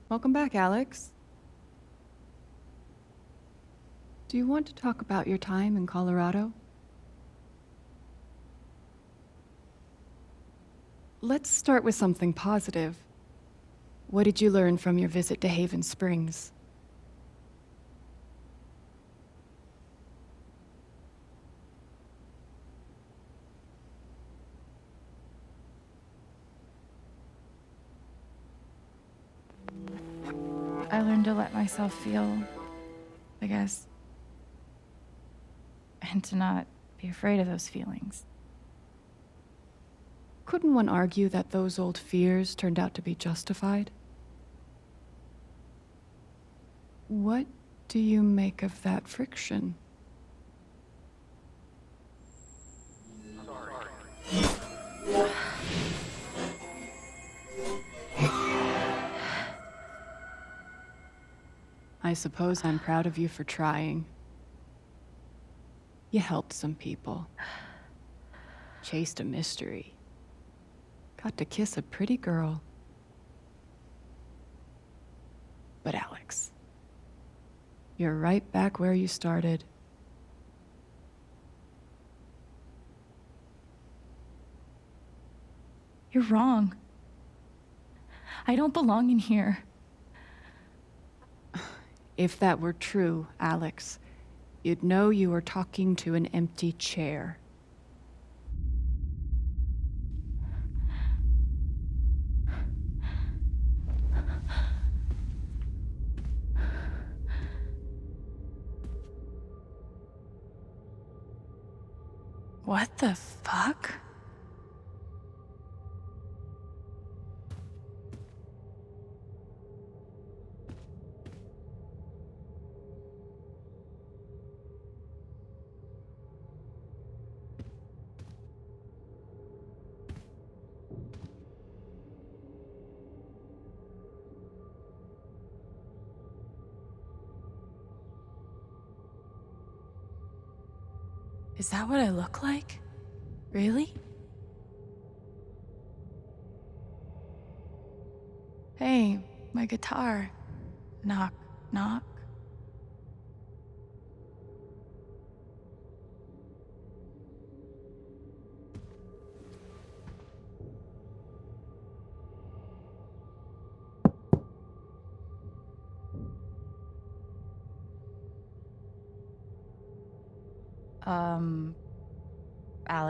Welcome back, Alex. Do you want to talk about your time in Colorado? Let's start with something positive. What did you learn from your visit to Haven Springs? I learned to let myself feel, I guess, and to not be afraid of those feelings. Couldn't one argue that those old fears turned out to be justified? What do you make of that friction? I suppose I'm proud of you for trying. You helped some people. Chased a mystery. Got to kiss a pretty girl. But Alex, you're right back where you started. You're wrong. I don't belong in here. If that were true, Alex, you'd know you were talking to an empty chair. What the fuck? Is that what I look like? Really? Hey, my guitar. Knock, knock.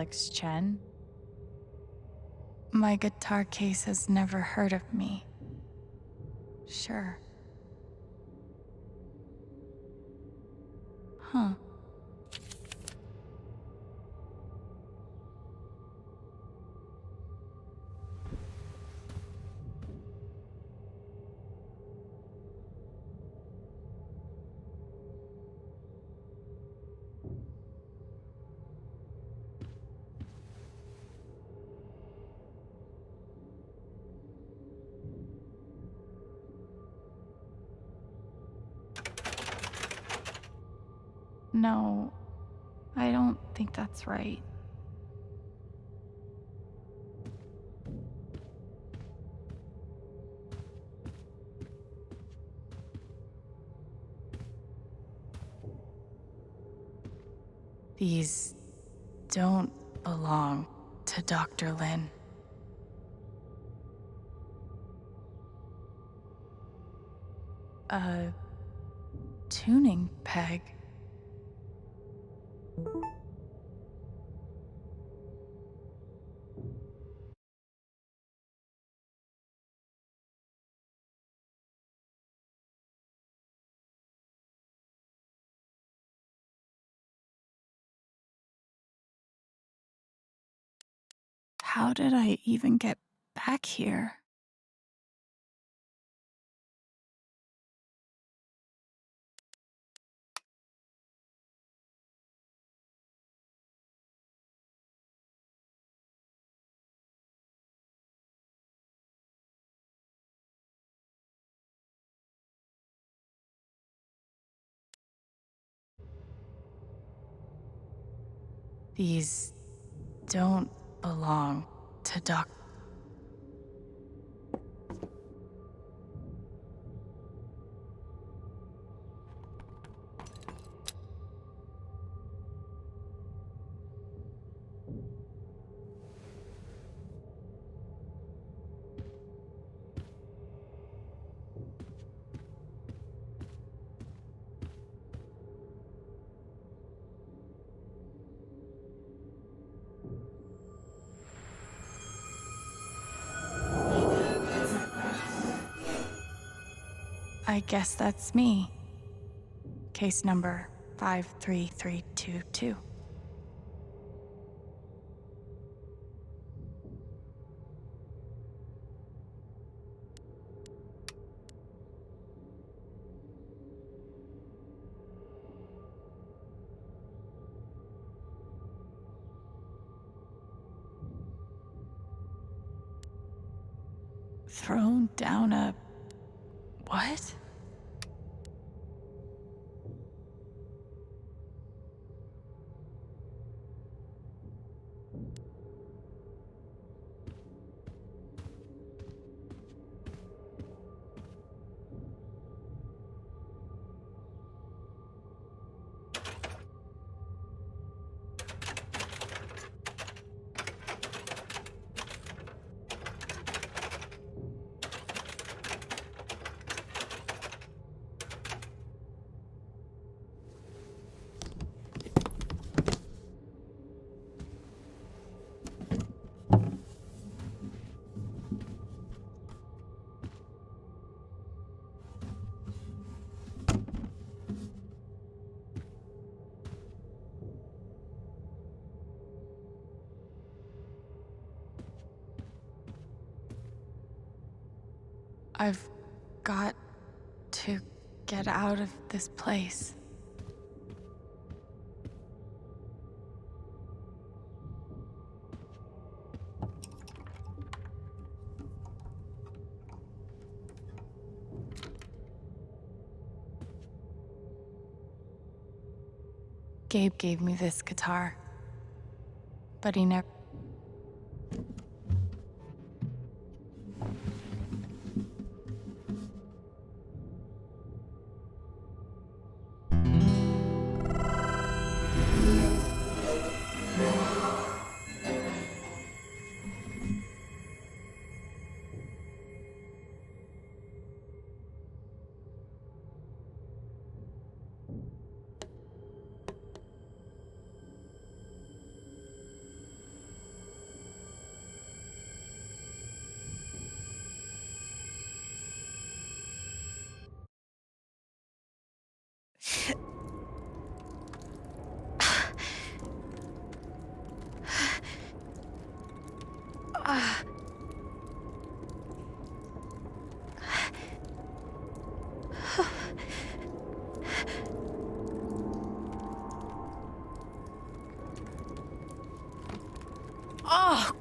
Alex Chen? My guitar case has never heard of me. Sure. Huh. No, I don't think that's right. These don't belong to Dr. Lin. A tuning peg. How did I even get back here? These don't belong to Doc. I guess that's me. Case number 53322. Thrown down a... what? I've got to get out of this place. Gabe gave me this guitar, but he never... Oh!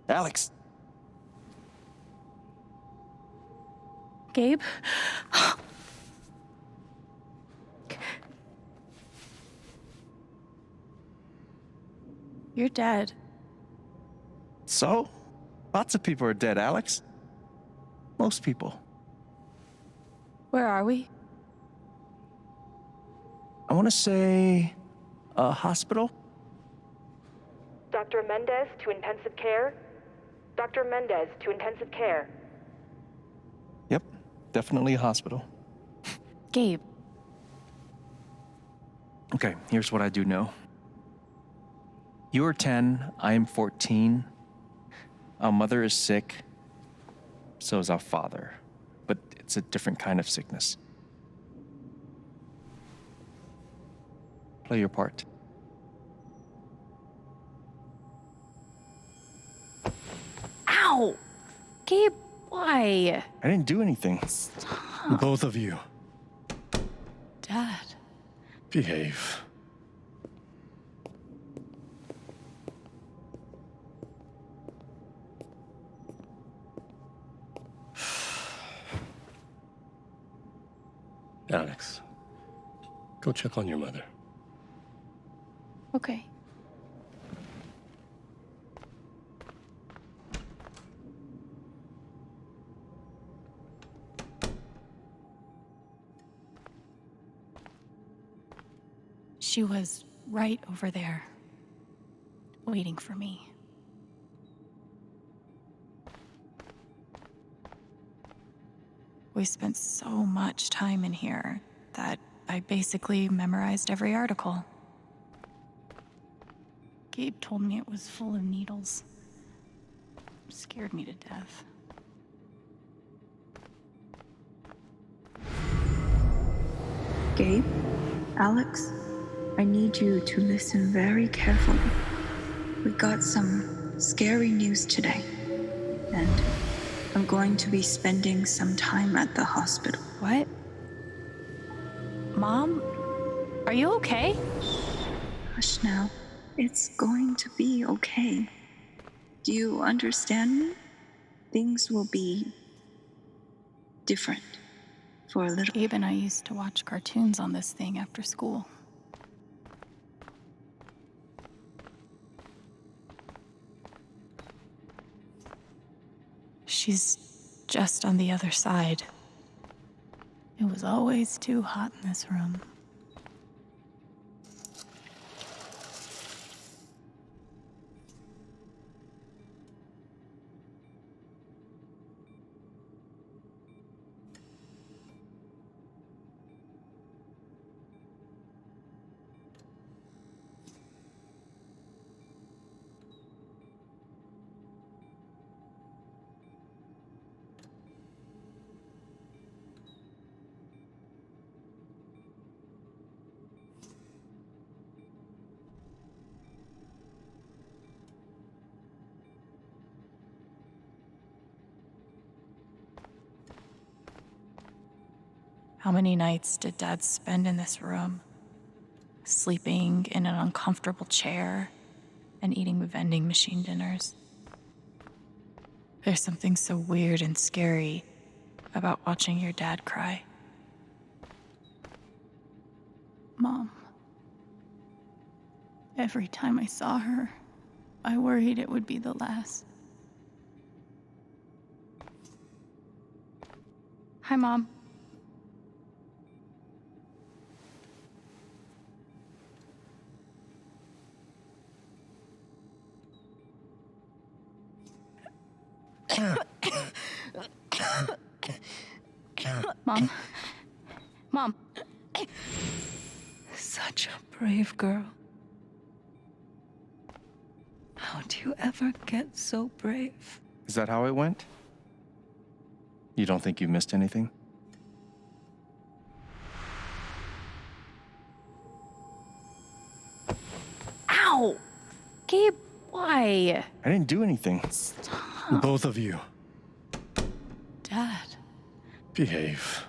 Alex! Gabe? You're dead. So? Lots of people are dead, Alex. Most people. Where are we? I want to say... a hospital? Dr. Mendez to intensive care? Dr. Mendez to intensive care. Yep, definitely a hospital. Gabe. Okay, here's what I do know. You are 10, I am 14. Our mother is sick. So is our father. But it's a different kind of sickness. Play your part. Ow! Gabe, why? I didn't do anything. Both of you. Dad. Behave. Alex, go check on your mother. Okay. She was right over there, waiting for me. We spent so much time in here that I basically memorized every article. Gabe told me it was full of needles. Scared me to death. Gabe, Alex, I need you to listen very carefully. We got some scary news today, and I'm going to be spending some time at the hospital. What? Mom? Are you okay? Hush now. It's going to be okay. Do you understand me? Things will be different for a little. Gabe and I used to watch cartoons on this thing after school. She's just on the other side. It was always too hot in this room. How many nights did Dad spend in this room? Sleeping in an uncomfortable chair and eating vending machine dinners. There's something so weird and scary about watching your dad cry. Mom. Every time I saw her, I worried it would be the last. Hi, Mom. Mom. Mom. Such a brave girl. How do you ever get so brave? Is that how it went? You don't think you missed anything? Ow! Gabe, why? I didn't do anything. Stop. Both of you, Dad. behave.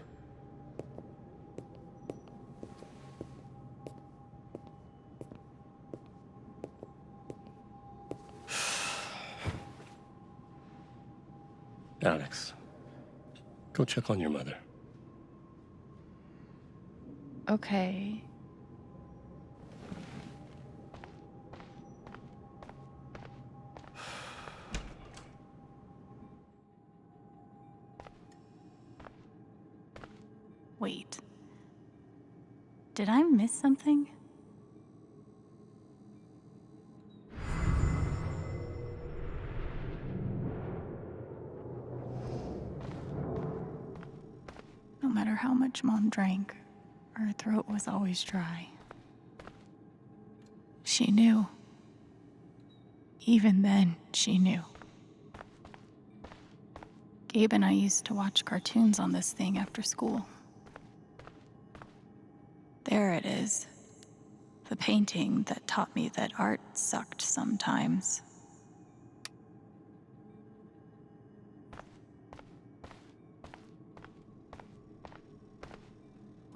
Alex, go check on your mother. Okay. Wait. Did I miss something? No matter how much Mom drank, her throat was always dry. She knew. Even then, she knew. Gabe and I used to watch cartoons on this thing after school. There it is. The painting that taught me that art sucked sometimes.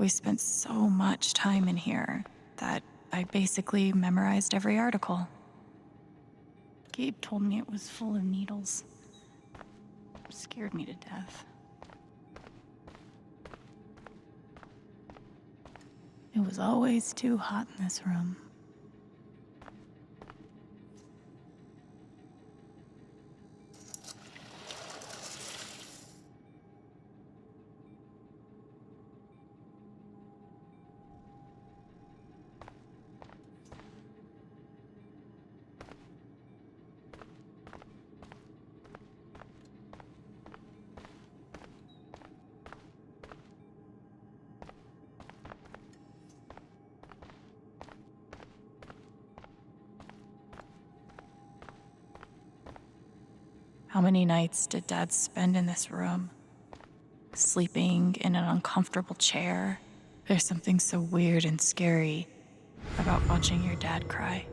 We spent so much time in here that I basically memorized every article. Gabe told me it was full of needles. It scared me to death. It was always too hot in this room. How many nights did Dad spend in this room? Sleeping in an uncomfortable chair? There's something so weird and scary about watching your dad cry.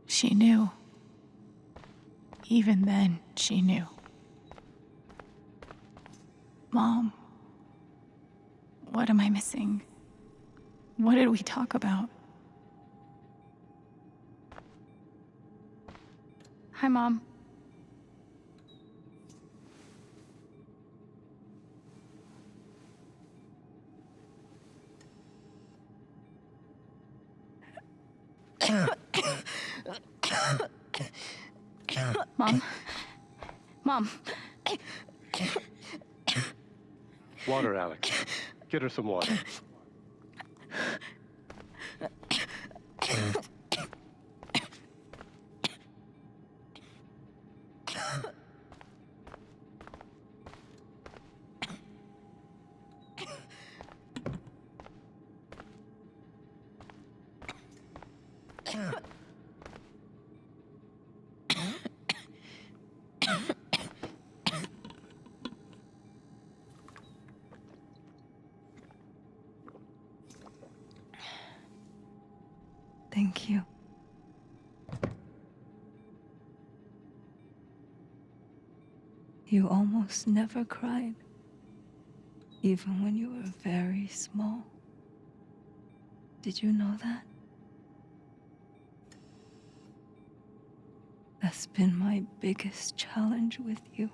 She knew. Even then, she knew. Mom, what am I missing? What did we talk about? Hi, Mom. Mom. Mom. Water, Alex. Get her some water. Thank you. You almost never cried, even when you were very small. Did you know that? That's been my biggest challenge with you.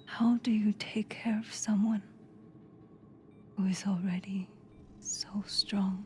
How do you take care of someone who is already so strong?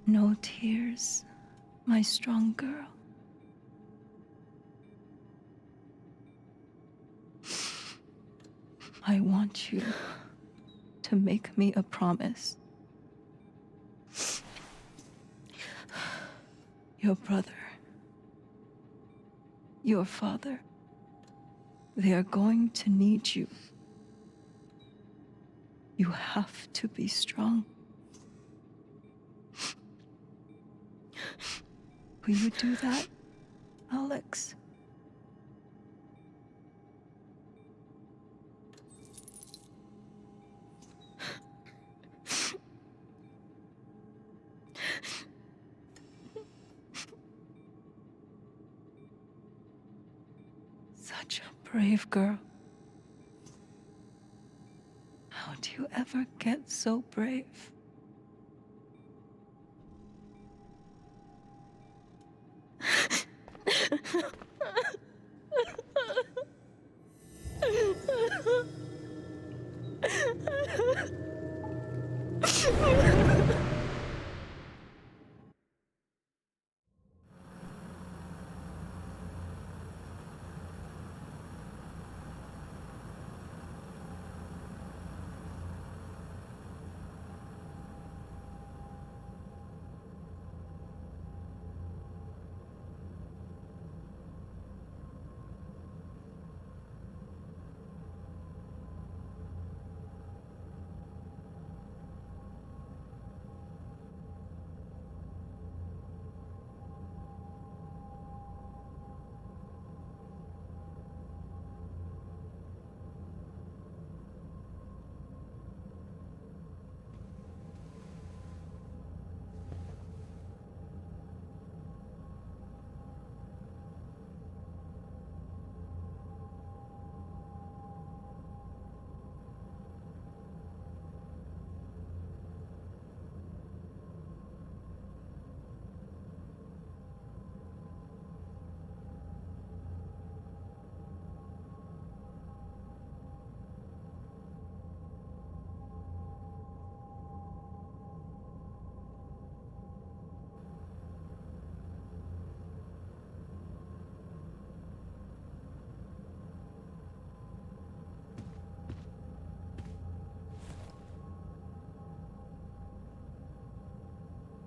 No tears, my strong girl. I want you to make me a promise. Your brother, your father, they are going to need you. You have to be strong. Will you do that, Alex? Such a brave girl. How do you ever get so brave?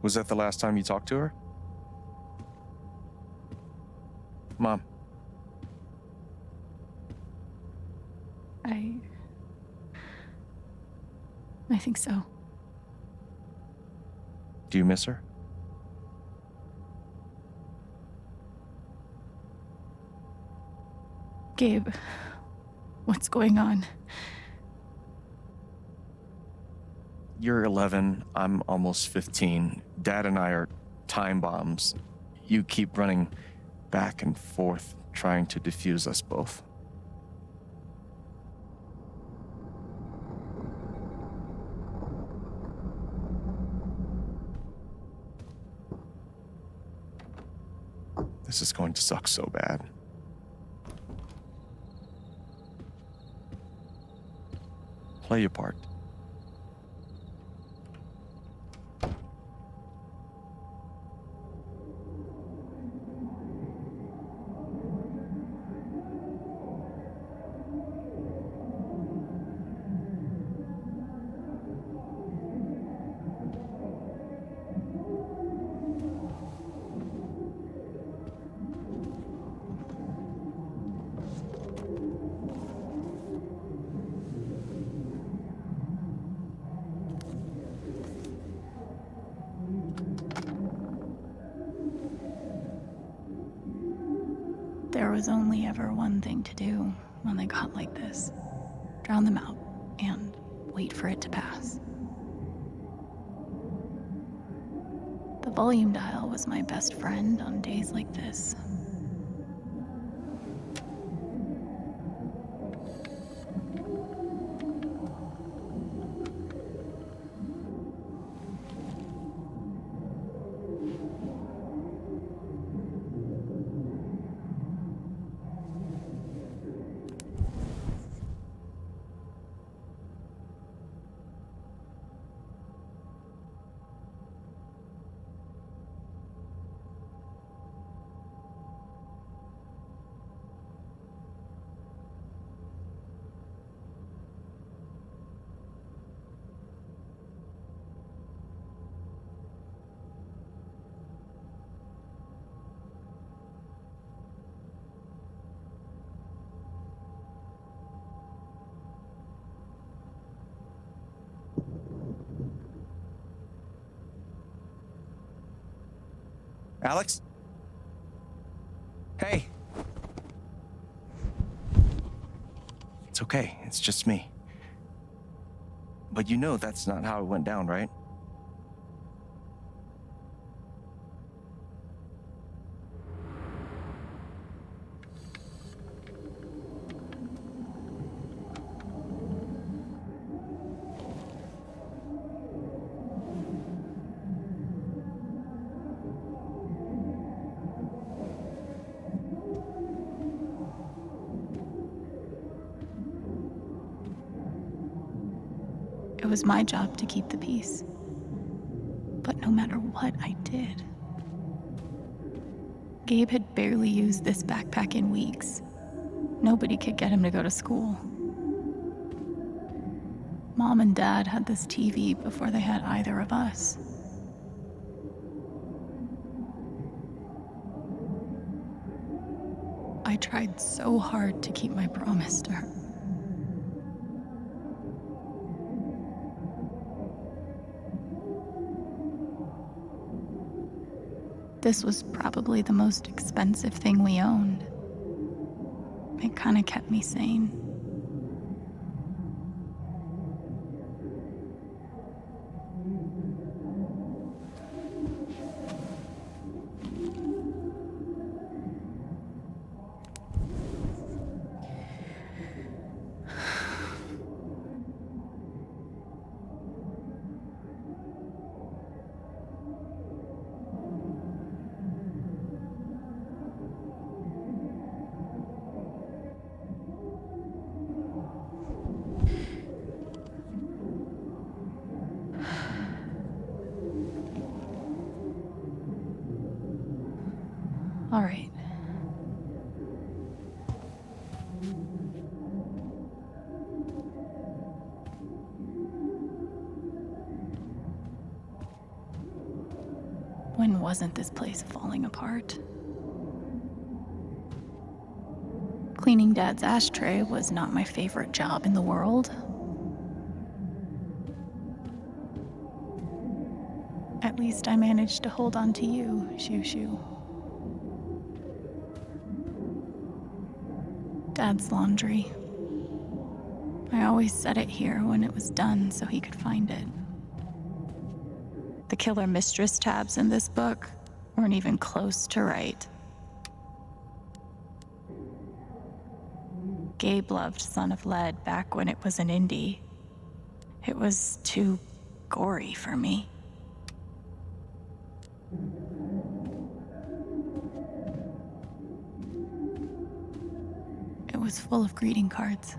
Was that the last time you talked to her? Mom. I think so. Do you miss her? Gabe, what's going on? You're 11, I'm almost 15. Dad and I are time bombs. You keep running back and forth, trying to defuse us both. This is going to suck so bad. Play your part. There was only ever one thing to do when they got like this. Drown them out and wait for it to pass. The volume dial was my best friend on days like this. Alex? Hey. It's okay, it's just me. But you know that's not how it went down, right? It was my job to keep the peace. But no matter what I did, Gabe had barely used this backpack in weeks. Nobody could get him to go to school. Mom and Dad had this TV before they had either of us. I tried so hard to keep my promise to her. This was probably the most expensive thing we owned. It kind of kept me sane. All right. When wasn't this place falling apart? Cleaning Dad's ashtray was not my favorite job in the world. At least I managed to hold on to you, Shoo Shoo. Dad's laundry. I always set it here when it was done so he could find it. The killer mistress tabs in this book weren't even close to right. Gabe loved Son of Lead back when it was an indie. It was too gory for me. It was full of greeting cards.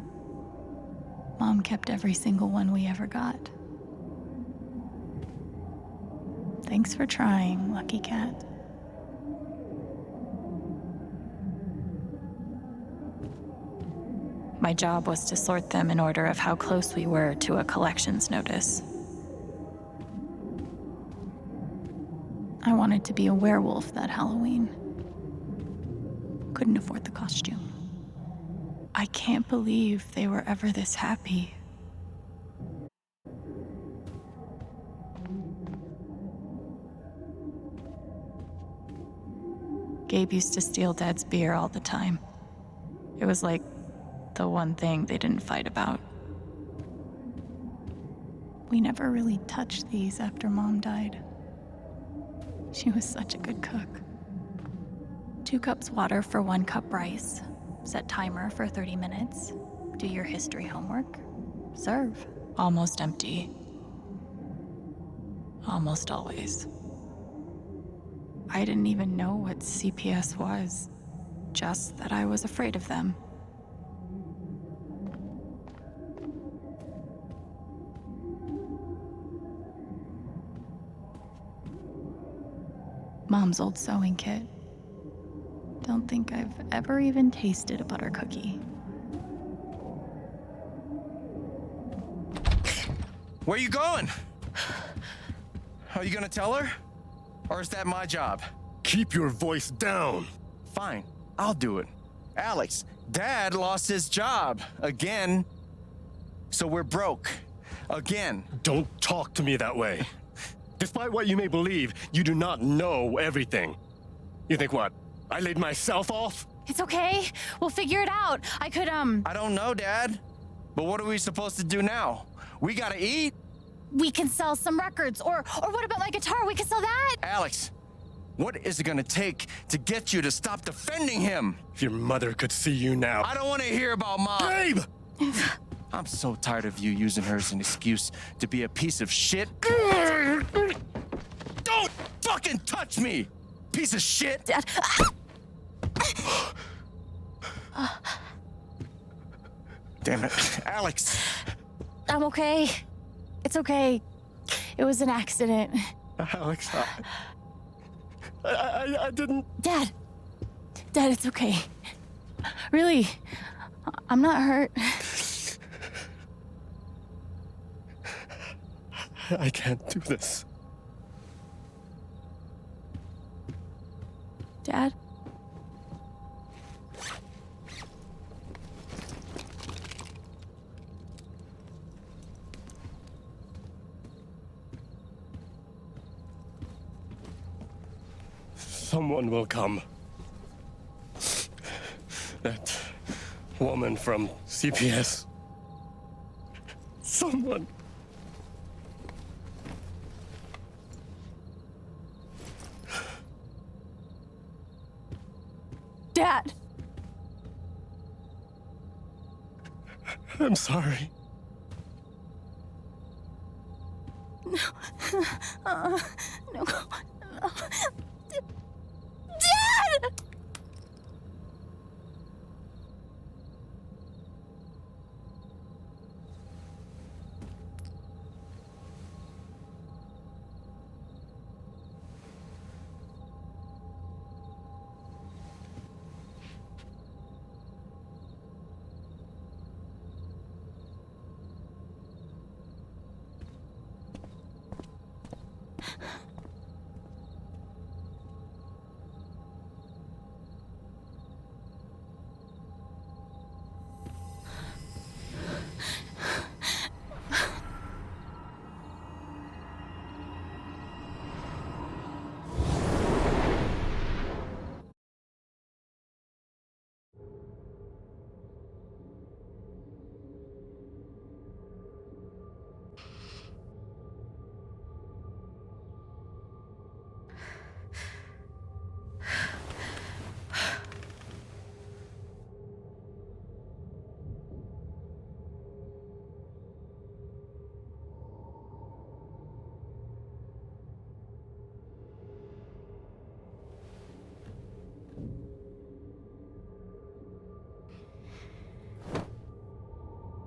Mom kept every single one we ever got. Thanks for trying, Lucky Cat. My job was to sort them in order of how close we were to a collections notice. I wanted to be a werewolf that Halloween. Couldn't afford the costume. I can't believe they were ever this happy. Gabe used to steal Dad's beer all the time. It was like the one thing they didn't fight about. We never really touched these after Mom died. She was such a good cook. 2 cups water for 1 cup rice. Set timer for 30 minutes. Do your history homework. Serve. Almost empty. Almost always. I didn't even know what CPS was, just that I was afraid of them. Mom's old sewing kit. Don't think I've ever even tasted a butter cookie. Where you going? Are you gonna tell her? Or is that my job? Keep your voice down. Fine, I'll do it. Alex, Dad lost his job again. So we're broke. Again. Don't talk to me that way. Despite what you may believe, you do not know everything. You think what? I laid myself off? It's okay. We'll figure it out. I don't know, Dad. But what are we supposed to do now? We gotta eat. We can sell some records. Or what about my guitar? We can sell that. Alex, what is it gonna take to get you to stop defending him? If your mother could see you now. I don't wanna hear about Mom. Gabe! I'm so tired of you using her as an excuse to be a piece of shit. Don't fucking touch me, piece of shit! Dad. Damn it, Alex. I'm okay. It's okay. It was an accident. Alex, I didn't... Dad, it's okay. Really, I'm not hurt. I can't do this. Dad? Someone will come. That woman from CPS. Someone. Dad! I'm sorry. No. No. Dad!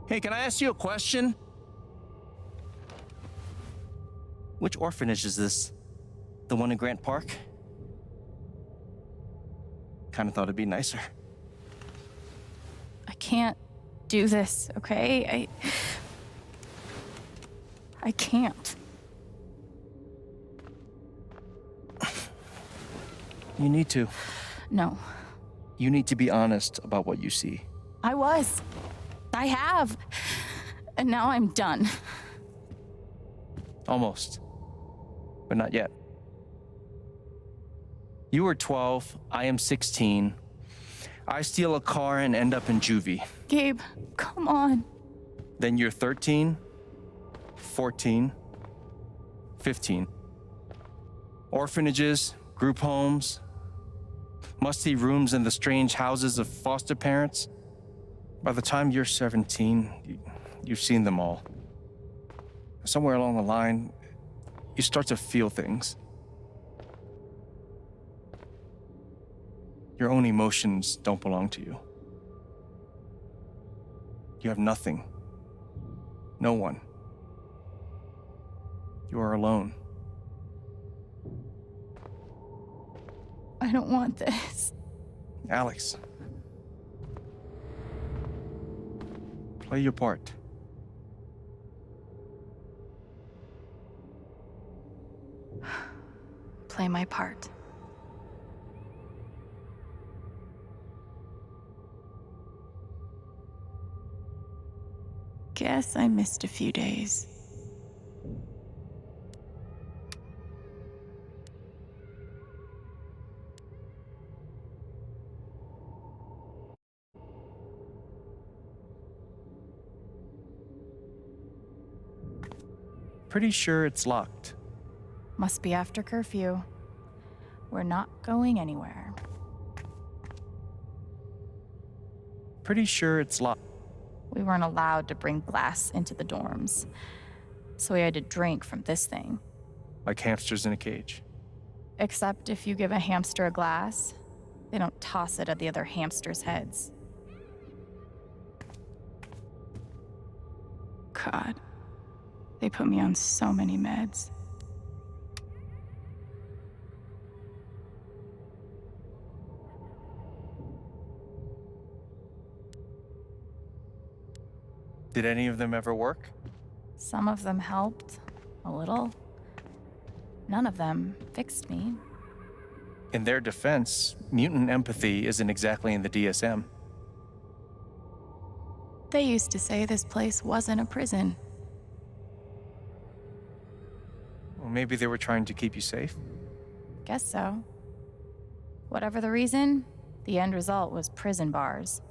Hey, can I ask you a question? Which orphanage is this? The one in Grant Park? Kind of thought it'd be nicer. I can't do this, okay? I can't. You need to. No, You need to be honest about what you see. I was. I have. And now I'm done. Almost. But not yet. You were 12, I am 16. I steal a car and end up in juvie. Gabe, come on. Then you're 13, 14, 15. Orphanages, group homes, musty rooms in the strange houses of foster parents. By the time you're 17, you've seen them all. Somewhere along the line, you start to feel things. Your own emotions don't belong to you. You have nothing. No one. You are alone. I don't want this. Alex. Play your part. Play my part. Guess I missed a few days. Pretty sure it's locked. Must be after curfew. We're not going anywhere. Pretty sure it's locked. We weren't allowed to bring glass into the dorms, so we had to drink from this thing. Like hamsters in a cage. Except if you give a hamster a glass, they don't toss it at the other hamsters' heads. God, they put me on so many meds. Did any of them ever work? Some of them helped, a little. None of them fixed me. In their defense, mutant empathy isn't exactly in the DSM. They used to say this place wasn't a prison. Well, maybe they were trying to keep you safe. Guess so. Whatever the reason, the end result was prison bars.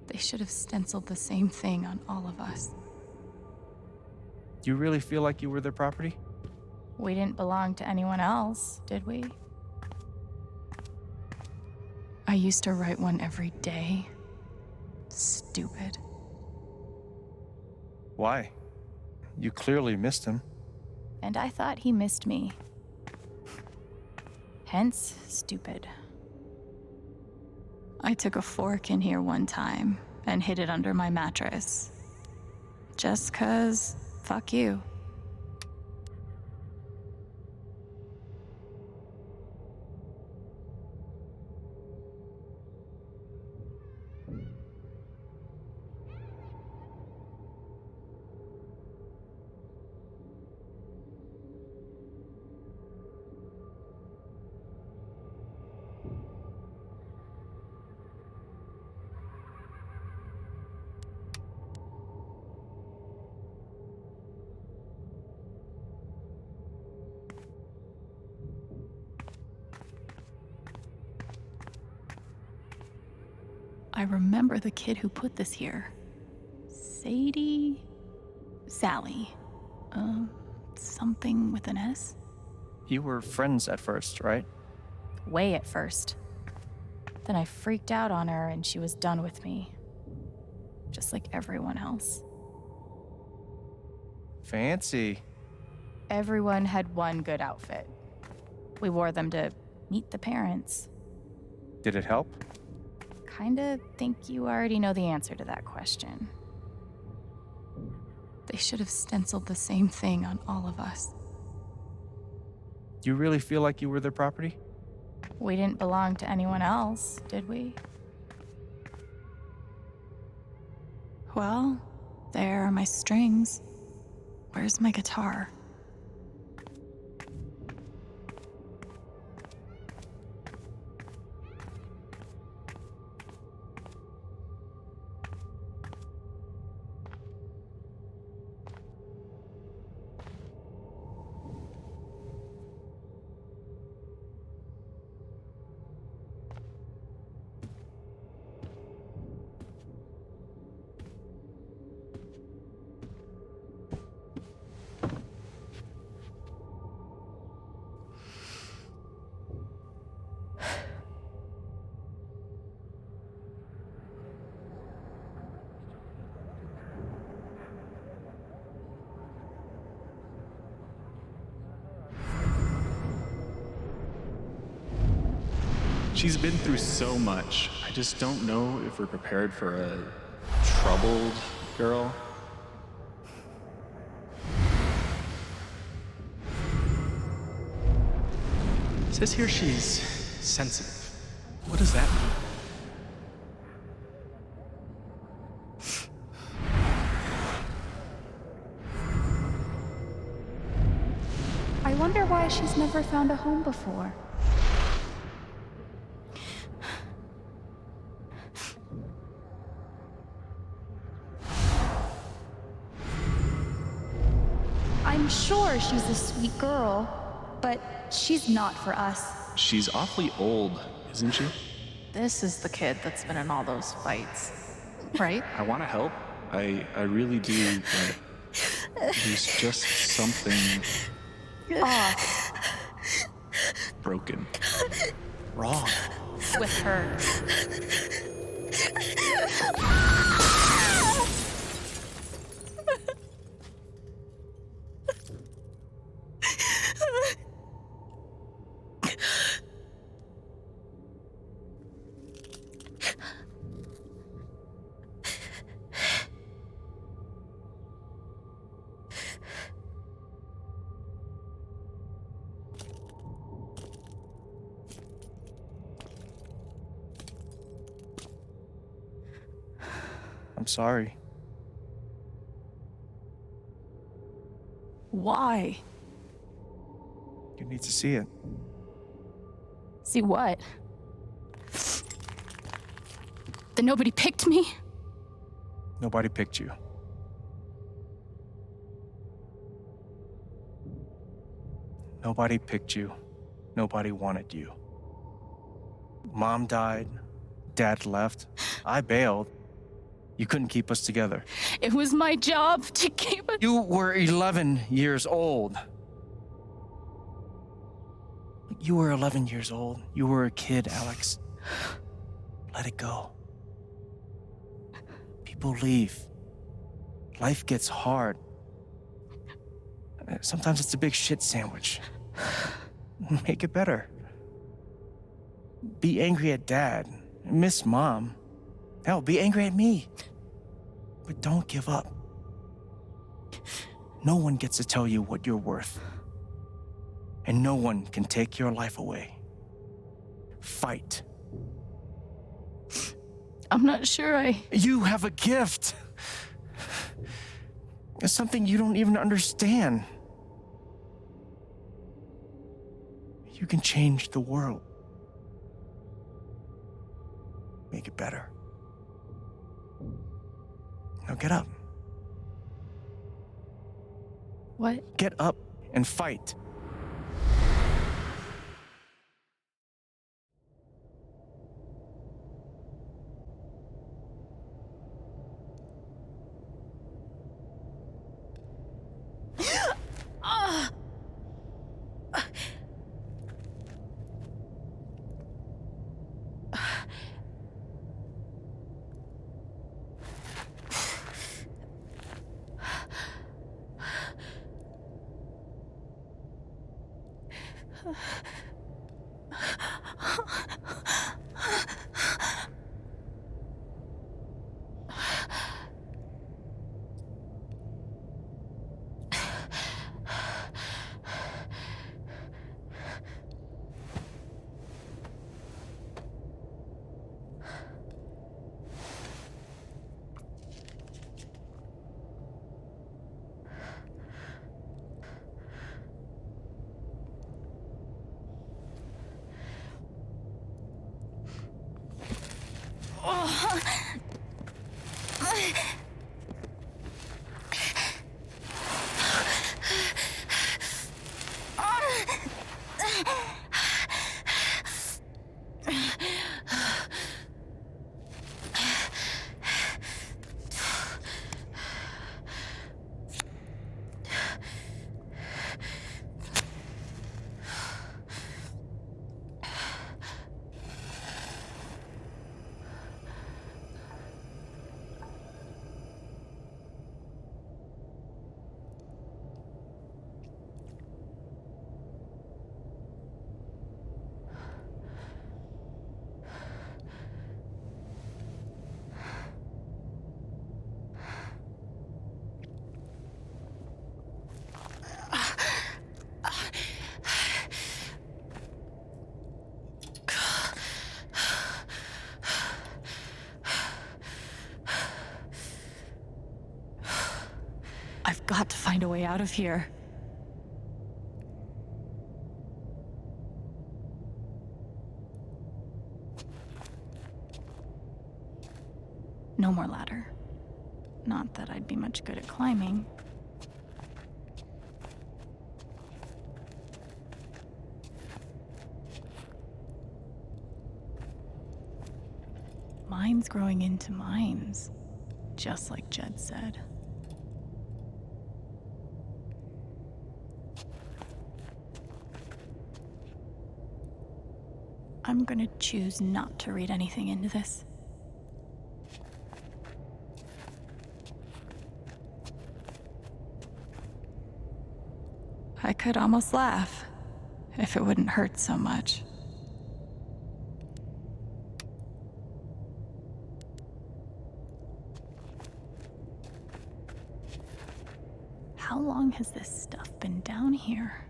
They should have stenciled the same thing on all of us. Do you really feel like you were their property? We didn't belong to anyone else, did we? I used to write one every day. Stupid. Why? You clearly missed him. And I thought he missed me. Hence, stupid. I took a fork in here one time and hid it under my mattress. Just 'cause, fuck you. I remember the kid who put this here. Sadie? Sally. Something with an S? You were friends at first, right? Way at first. Then I freaked out on her and she was done with me. Just like everyone else. Fancy. Everyone had one good outfit. We wore them to meet the parents. Did it help? kinda think you already know the answer to that question. They should have stenciled the same thing on all of us. Do you really feel like you were their property? We didn't belong to anyone else, did we? Well, there are my strings. Where's my guitar? She's been through so much. I just don't know if we're prepared for a troubled girl. It says here she's sensitive. What does that mean? I wonder why she's never found a home before. I'm sure she's a sweet girl, but she's not for us. She's awfully old, isn't she? This is the kid that's been in all those fights, right? I want to help. I really do, but there's just something Off broken. Wrong. with her. I'm sorry. Why? You need to see it. See what? That nobody picked me? Nobody picked you. Nobody picked you. Nobody wanted you. Mom died. Dad left. I bailed. You couldn't keep us together. It was my job to keep it. You were 11 years old. You were 11 years old. You were a kid, Alex. Let it go. People leave. Life gets hard. Sometimes it's a big shit sandwich. Make it better. Be angry at Dad. Miss Mom. Hell, be angry at me. But don't give up. No one gets to tell you what you're worth. And no one can take your life away. Fight. I'm not sure You have a gift. It's something you don't even understand. You can change the world. Make it better. Now get up. What? Get up and fight. got to find a way out of here. No more ladder. Not that I'd be much good at climbing. Mines growing into mines, just like Jed said. I'm gonna choose not to read anything into this. I could almost laugh if it wouldn't hurt so much. How long has this stuff been down here?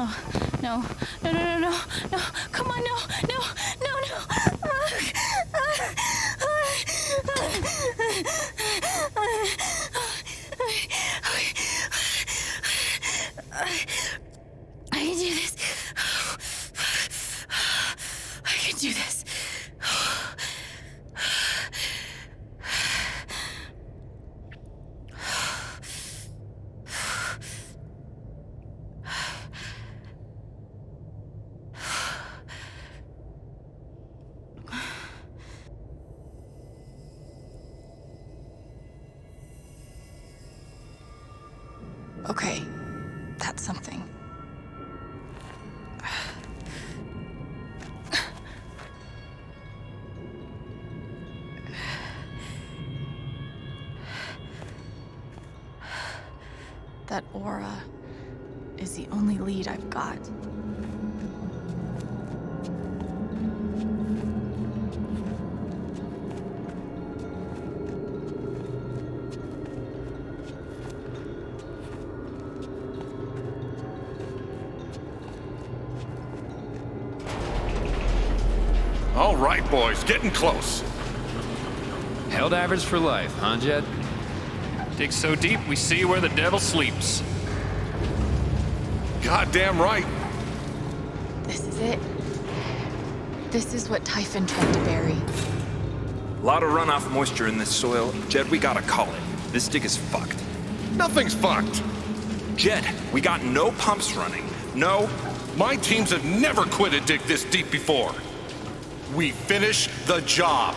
Oh, no, no, no, no, no, no, come on, no, no, no, no. I can do this. I can do this. Okay, that's something. That aura is the only lead I've got. All right, boys, getting close. Held average for life, huh, Jed? Dig so deep, we see where the devil sleeps. Goddamn right. This is it. This is what Typhon tried to bury. A lot of runoff moisture in this soil. Jed, we gotta call it. This dig is fucked. Nothing's fucked. Jed, we got no pumps running. No. My teams have never quit a dig this deep before. We finish the job.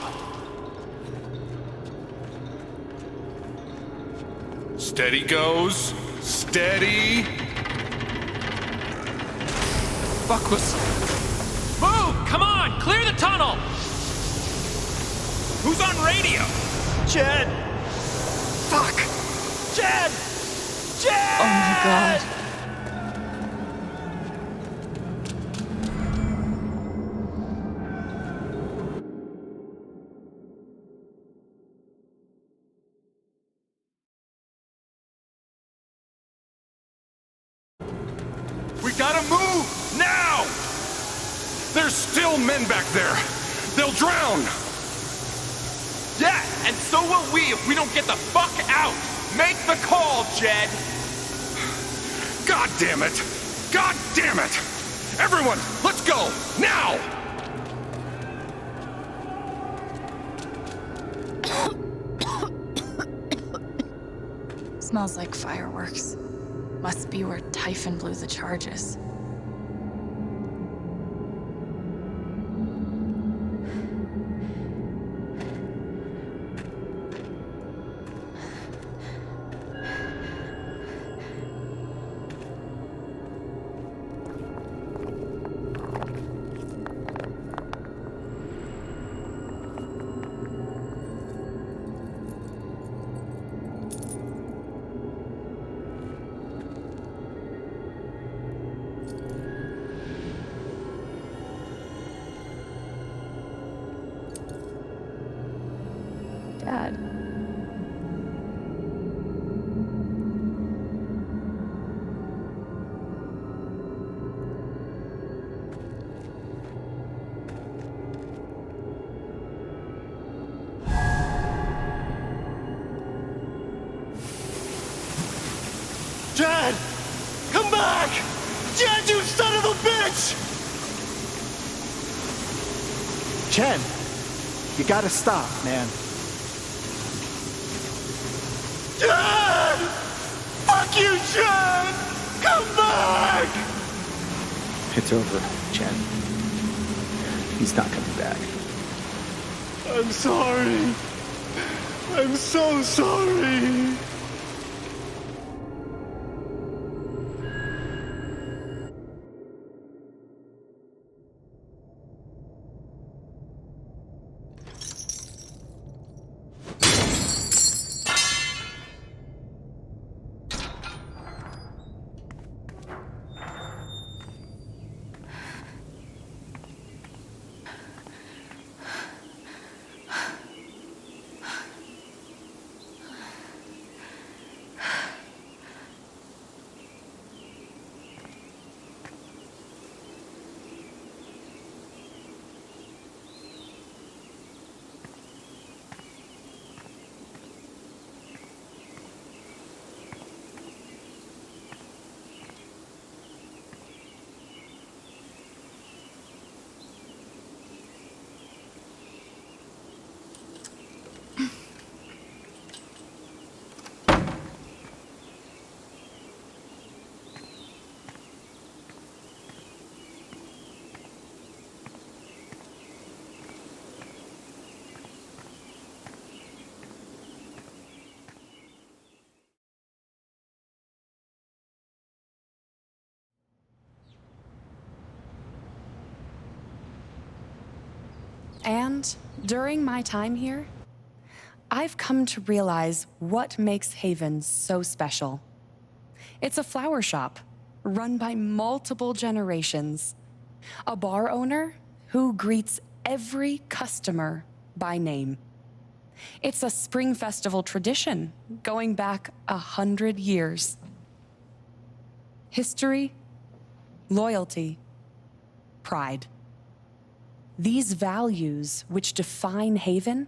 Steady goes. Steady. Fuck was... Move! Come on! Clear the tunnel! Who's on radio? Jed! Fuck! Jed! Jed! Oh my god. We gotta move! Now! There's still men back there. They'll drown! Yeah, and so will we if we don't get the fuck out! Make the call, Jed! God damn it! God damn it! Everyone, let's go! Now! Smells like fireworks. Must be where Typhon blew the charges. back! Jed, you son of a bitch! Chen, you gotta stop, man. Jed! Fuck you, Jed! Come back! It's over, Chen. He's not coming back. I'm sorry. I'm so sorry. And during my time here, I've come to realize what makes Haven so special. It's a flower shop run by multiple generations, a bar owner who greets every customer by name. It's a spring festival tradition going back 100 years. History, loyalty, pride. These values which define Haven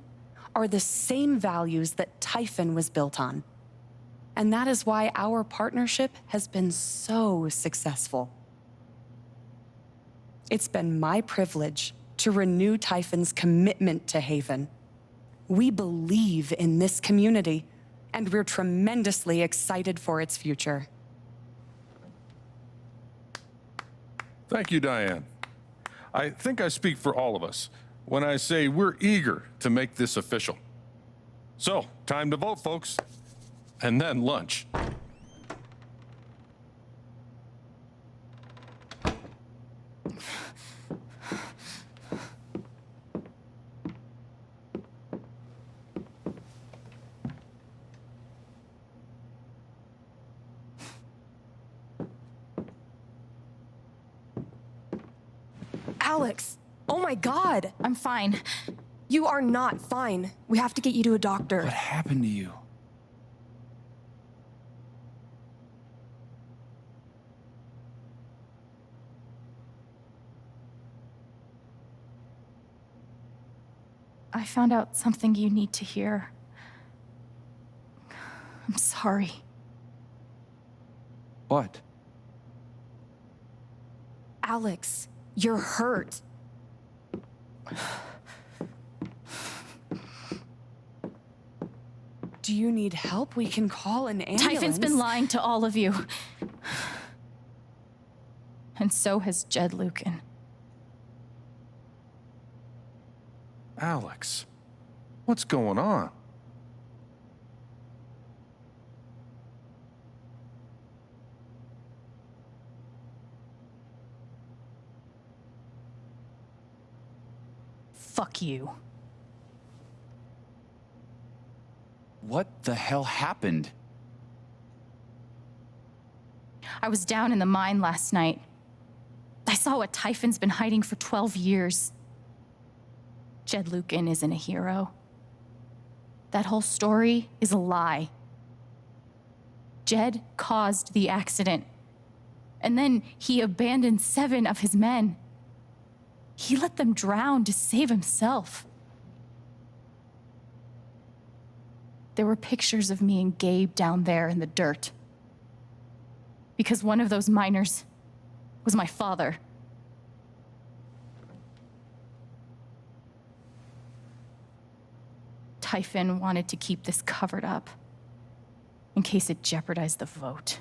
are the same values that Typhon was built on. And that is why our partnership has been so successful. It's been my privilege to renew Typhon's commitment to Haven. We believe in this community, and we're tremendously excited for its future. Thank you, Diane. I think I speak for all of us when I say we're eager to make this official. So, time to vote, folks. And then lunch. Alex! Oh my God! I'm fine. You are not fine. We have to get you to a doctor. What happened to you? I found out something you need to hear. I'm sorry. What? Alex, you're hurt. Do you need help? We can call an ambulance. Typhon's been lying to all of you. And so has Jed Lucan. Alex, what's going on? Fuck you. What the hell happened? I was down in the mine last night. I saw what Typhon's been hiding for 12 years. Jed Lucan isn't a hero. That whole story is a lie. Jed caused the accident. And then he abandoned 7 of his men. He let them drown to save himself. There were pictures of me and Gabe down there in the dirt. because one of those miners was my father. Typhon wanted to keep this covered up in case it jeopardized the vote.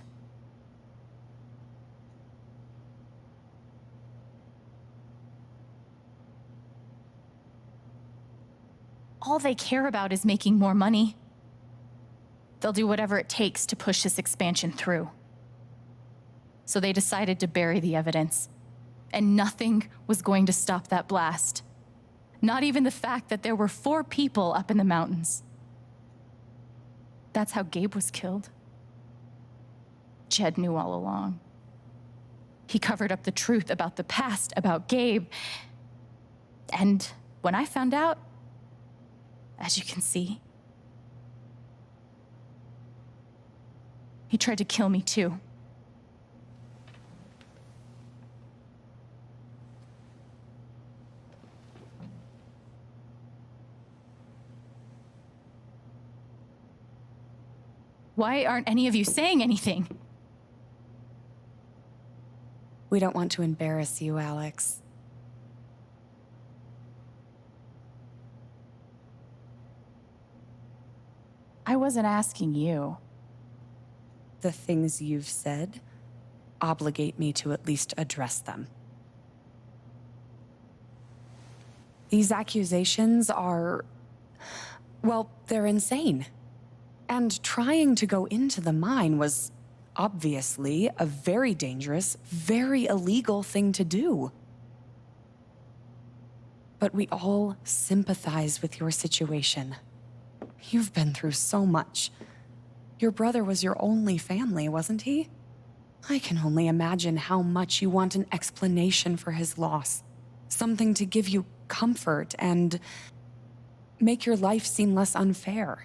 All they care about is making more money. They'll do whatever it takes to push this expansion through. So they decided to bury the evidence, and nothing was going to stop that blast. Not even the fact that there were 4 people up in the mountains. That's how Gabe was killed. Jed knew all along. He covered up the truth about the past, about Gabe. And when I found out, as you can see, he tried to kill me too. Why aren't any of you saying anything? We don't want to embarrass you, Alex. I wasn't asking you. The things you've said obligate me to at least address them. These accusations are, well, they're insane. And trying to go into the mine was obviously a very dangerous, very illegal thing to do. But we all sympathize with your situation. You've been through so much. Your brother was your only family, wasn't he? I can only imagine how much you want an explanation for his loss. Something to give you comfort and make your life seem less unfair.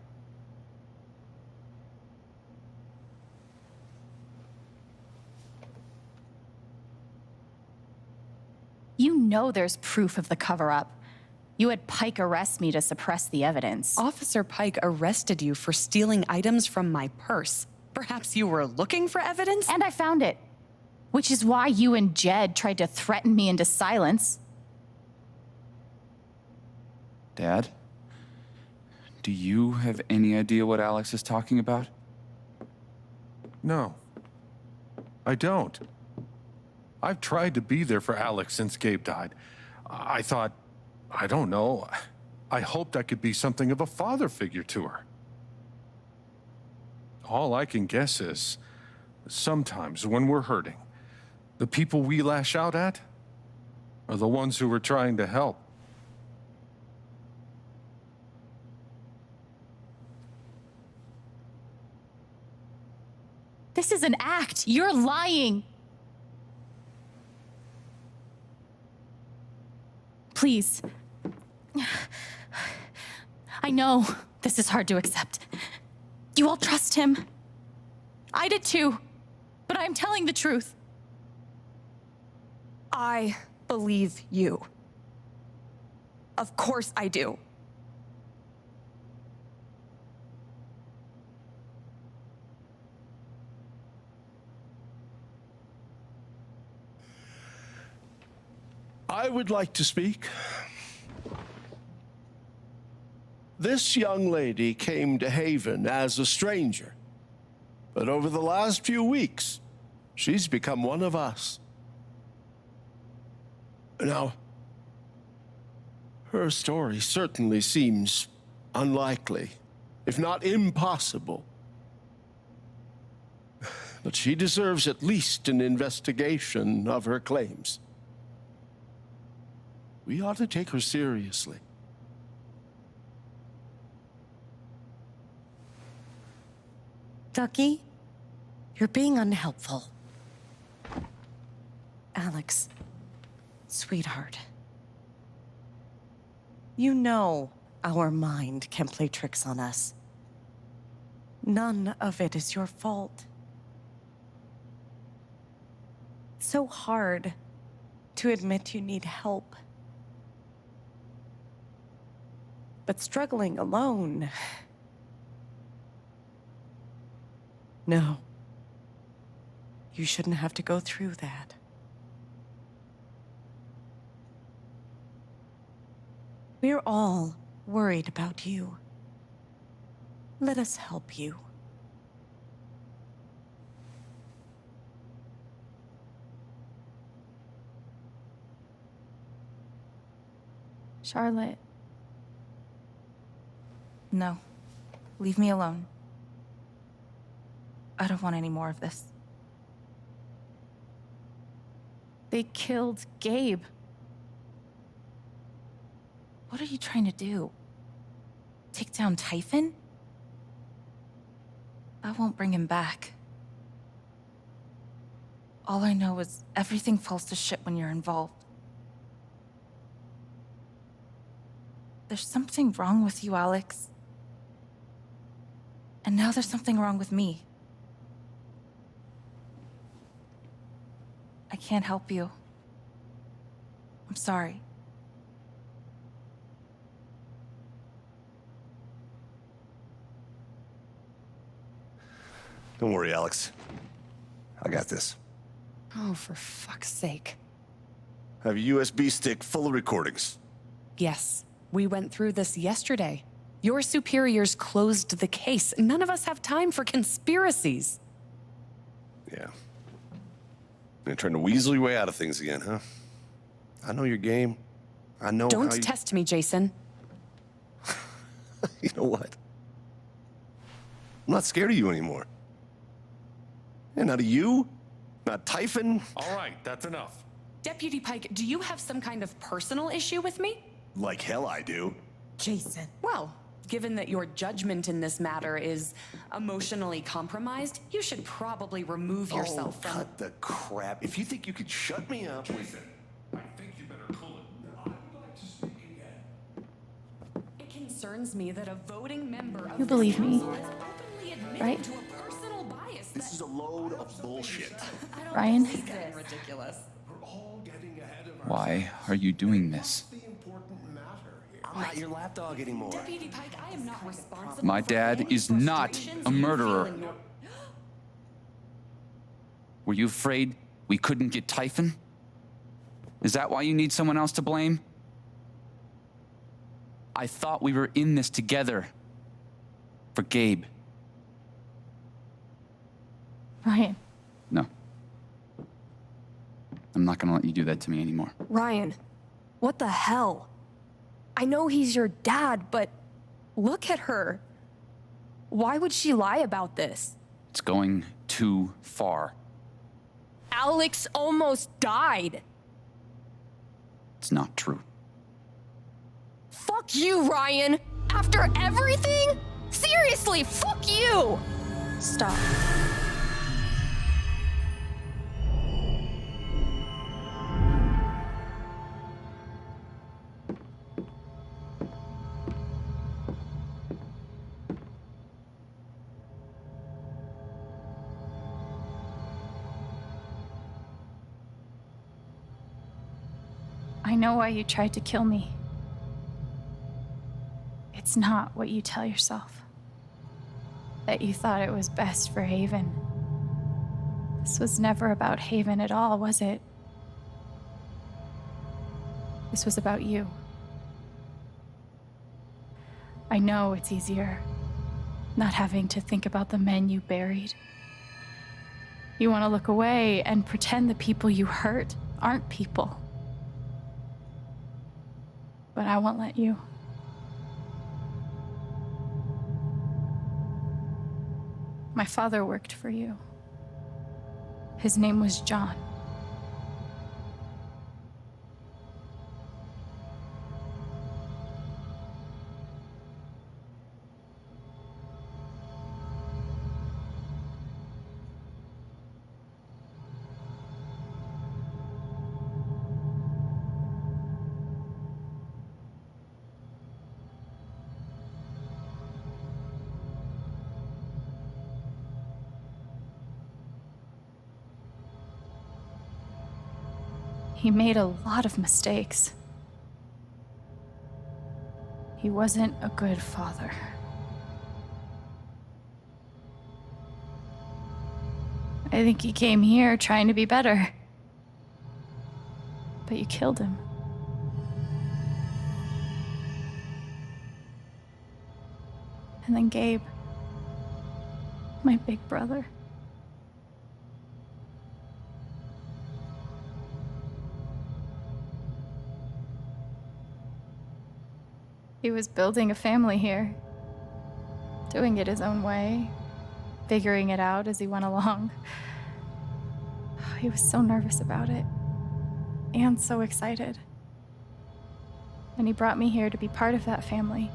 You know there's proof of the cover-up. You had Pike arrest me to suppress the evidence. Officer Pike arrested you for stealing items from my purse. Perhaps you were looking for evidence? And I found it. Which is why you and Jed tried to threaten me into silence. Dad? Do you have any idea what Alex is talking about? No, I don't. I've tried to be there for Alex since Gabe died. I thought, I don't know, I hoped I could be something of a father figure to her. All I can guess is, sometimes when we're hurting, the people we lash out at are the ones who we're trying to help. This is an act. You're lying. Please. I know this is hard to accept. You all trust him. I did too, but I'm telling the truth. I believe you. Of course I do. I would like to speak. This young lady came to Haven as a stranger, but over the last few weeks, she's become one of us. Now, her story certainly seems unlikely, if not impossible. But she deserves at least an investigation of her claims. We ought to take her seriously. Ducky, you're being unhelpful. Alex, sweetheart. You know our mind can play tricks on us. None of it is your fault. It's so hard to admit you need help. But struggling alone... No. You shouldn't have to go through that. We're all worried about you. Let us help you. Charlotte. No. Leave me alone. I don't want any more of this. They killed Gabe. What are you trying to do? Take down Typhon? I won't bring him back. All I know is everything falls to shit when you're involved. There's something wrong with you, Alex. And now there's something wrong with me. I can't help you. I'm sorry. Don't worry, Alex. I got this. Oh, for fuck's sake. I have a USB stick full of recordings. Yes, we went through this yesterday. Your superiors closed the case. None of us have time for conspiracies. Yeah. You're trying to weasel your way out of things again, huh? I know your game. I know Don't how you... test me, Jason. You know what? I'm not scared of you anymore. And not of you, not Typhon. All right, that's enough. Deputy Pike, do you have some kind of personal issue with me? Like hell I do. Jason. Well, given that your judgment in this matter is emotionally compromised, you should probably remove yourself from... cut the crap. If you think you could shut me up... Jason, I think you better cool it. I would like to speak again. It concerns me that a voting member of You believe me, right? right? This is a load of bullshit. Ryan? Ridiculous. Why are you doing this? I'm not your lapdog anymore. Deputy Pike, I am not responsible. My for dad any is not frustrations a you murderer. feel in your- Were you afraid we couldn't get Typhon? Is that why you need someone else to blame? I thought we were in this together. For Gabe. Ryan. No. I'm not gonna let you do that to me anymore. Ryan, what the hell? I know he's your dad, but look at her. Why would she lie about this? It's going too far. Alex almost died. It's not true. Fuck you, Ryan! After everything? Seriously, fuck you! Stop. I know why you tried to kill me. It's not what you tell yourself. That you thought it was best for Haven. This was never about Haven at all, was it? This was about you. I know it's easier not having to think about the men you buried. You want to look away and pretend the people you hurt aren't people. But I won't let you. My father worked for you. His name was John. He made a lot of mistakes. He wasn't a good father. I I think he came here trying to be better. But you killed him. And then Gabe, my big brother. He was building a family here, doing it his own way, figuring it out as he went along. He was so nervous about it, and so excited. And he brought me here to be part of that family.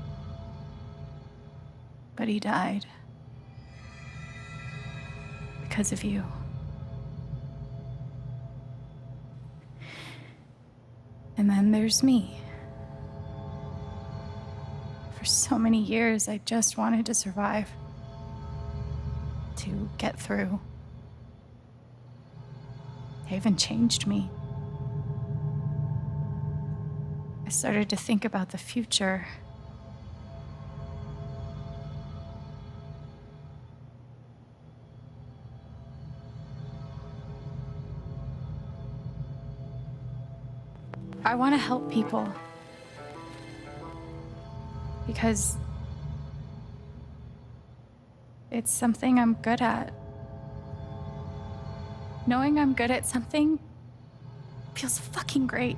But he died. Because of you. And then there's me. For so many years, I just wanted to survive. To get through. Haven changed me. I started to think about the future. I want to help people. Because it's something I'm good at. Knowing I'm good at something feels fucking great.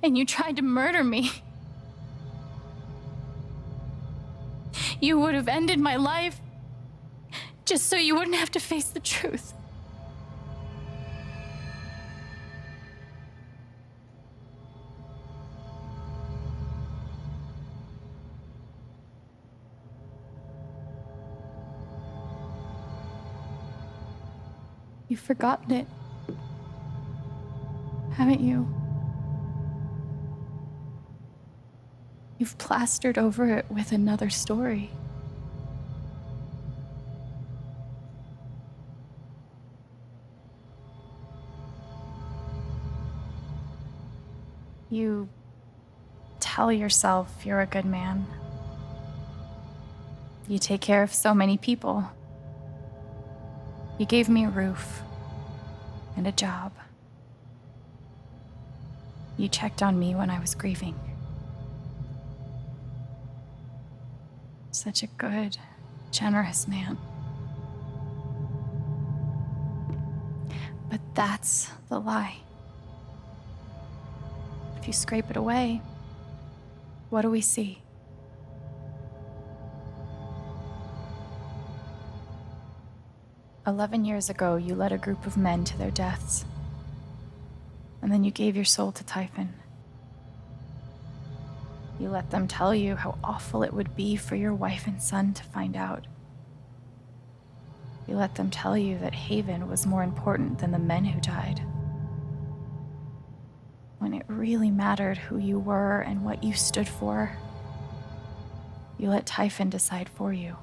And you tried to murder me. You would have ended my life just so you wouldn't have to face the truth. You've forgotten it, haven't you? You've plastered over it with another story. You tell yourself you're a good man. You take care of so many people. You gave me a roof and a job. You checked on me when I was grieving. Such a good, generous man. But that's the lie. If you scrape it away, what do we see? "11 years ago, you led a group of men to their deaths. And then you gave your soul to Typhon. You let them tell you how awful it would be for your wife and son to find out. You let them tell you that Haven was more important than the men who died. When it really mattered who you were and what you stood for, you let Typhon decide for you.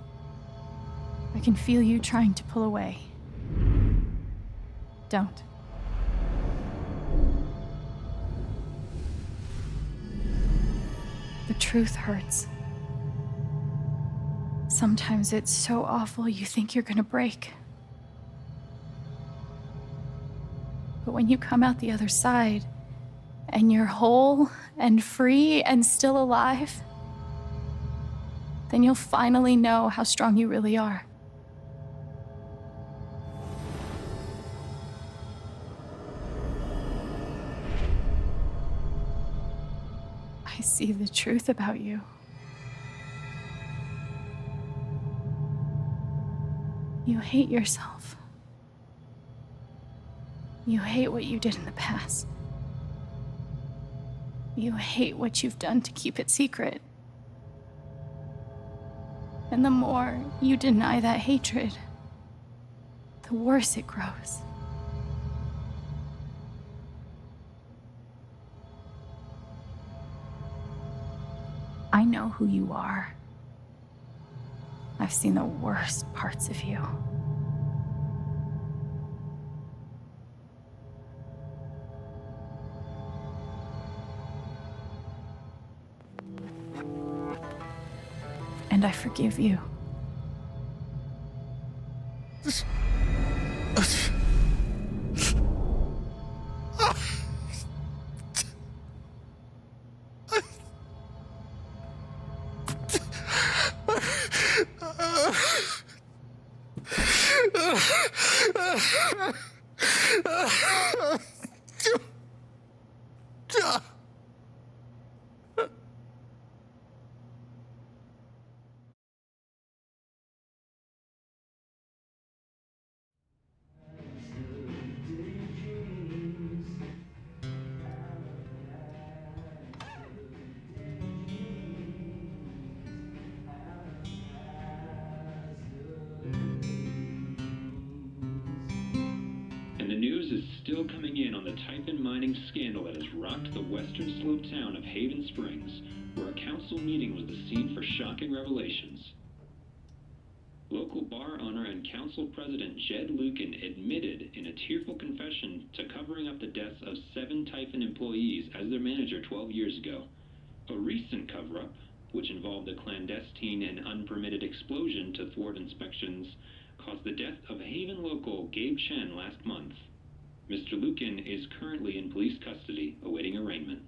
I can feel you trying to pull away. Don't. The truth hurts. Sometimes it's so awful you think you're gonna break. But when you come out the other side, and you're whole and free and still alive, then you'll finally know how strong you really are. I see the truth about you. You hate yourself. You hate what you did in the past. You hate what you've done to keep it secret. And the more you deny that hatred, the worse it grows. I know who you are. I've seen the worst parts of you. And I forgive you And the news is still coming in on the Typhon mining scandal that has rocked the western slope town of Haven Springs, where a council meeting was the scene for shocking revelations. Local bar owner and council president Jed Lucan admitted in a tearful confession to covering up the deaths of 7 Typhon employees as their manager 12 years ago. A recent cover-up, which involved a clandestine and unpermitted explosion to thwart inspections, caused the death of Haven local Gabe Chen last month. Mr. Lucan is currently in police custody, awaiting arraignment.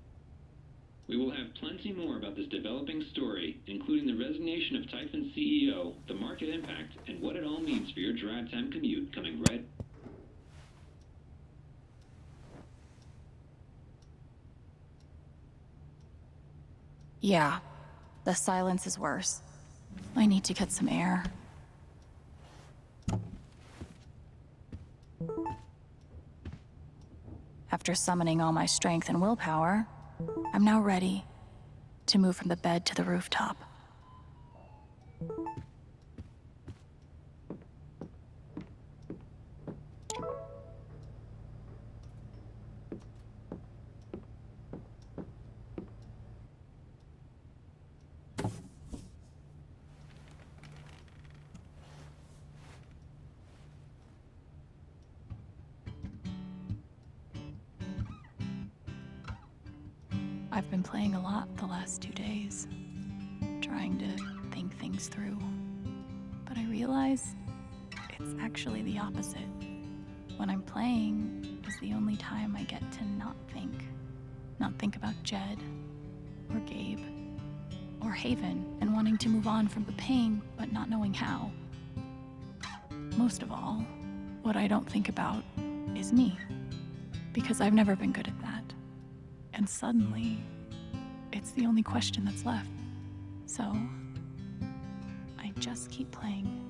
We will have plenty more about this developing story, including the resignation of Typhon CEO, the market impact, and what it all means for your drive time commute, coming right. Yeah, the silence is worse. I need to get some air. After summoning all my strength and willpower, I'm now ready to move from the bed to the rooftop. I've been playing a lot the last 2 days, trying to think things through. But I realize it's actually the opposite. When I'm playing is the only time I get to not think about Jed, or Gabe, or Haven, and wanting to move on from the pain, but not knowing how. Most of all, what I don't think about is me, because I've never been good at that. And suddenly, it's the only question that's left. So, I just keep playing.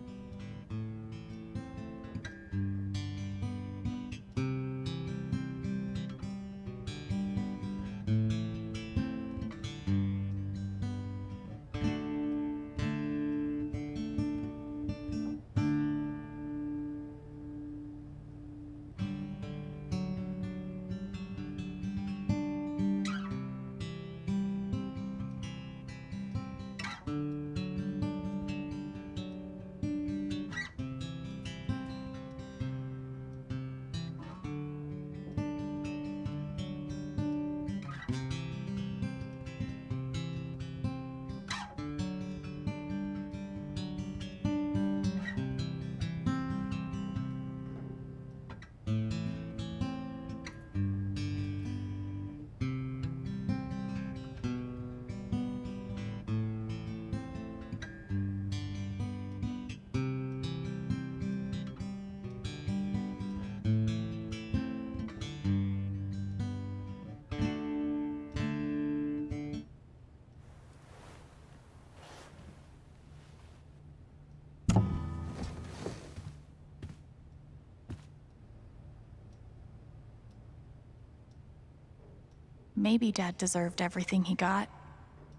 Maybe Dad deserved everything he got,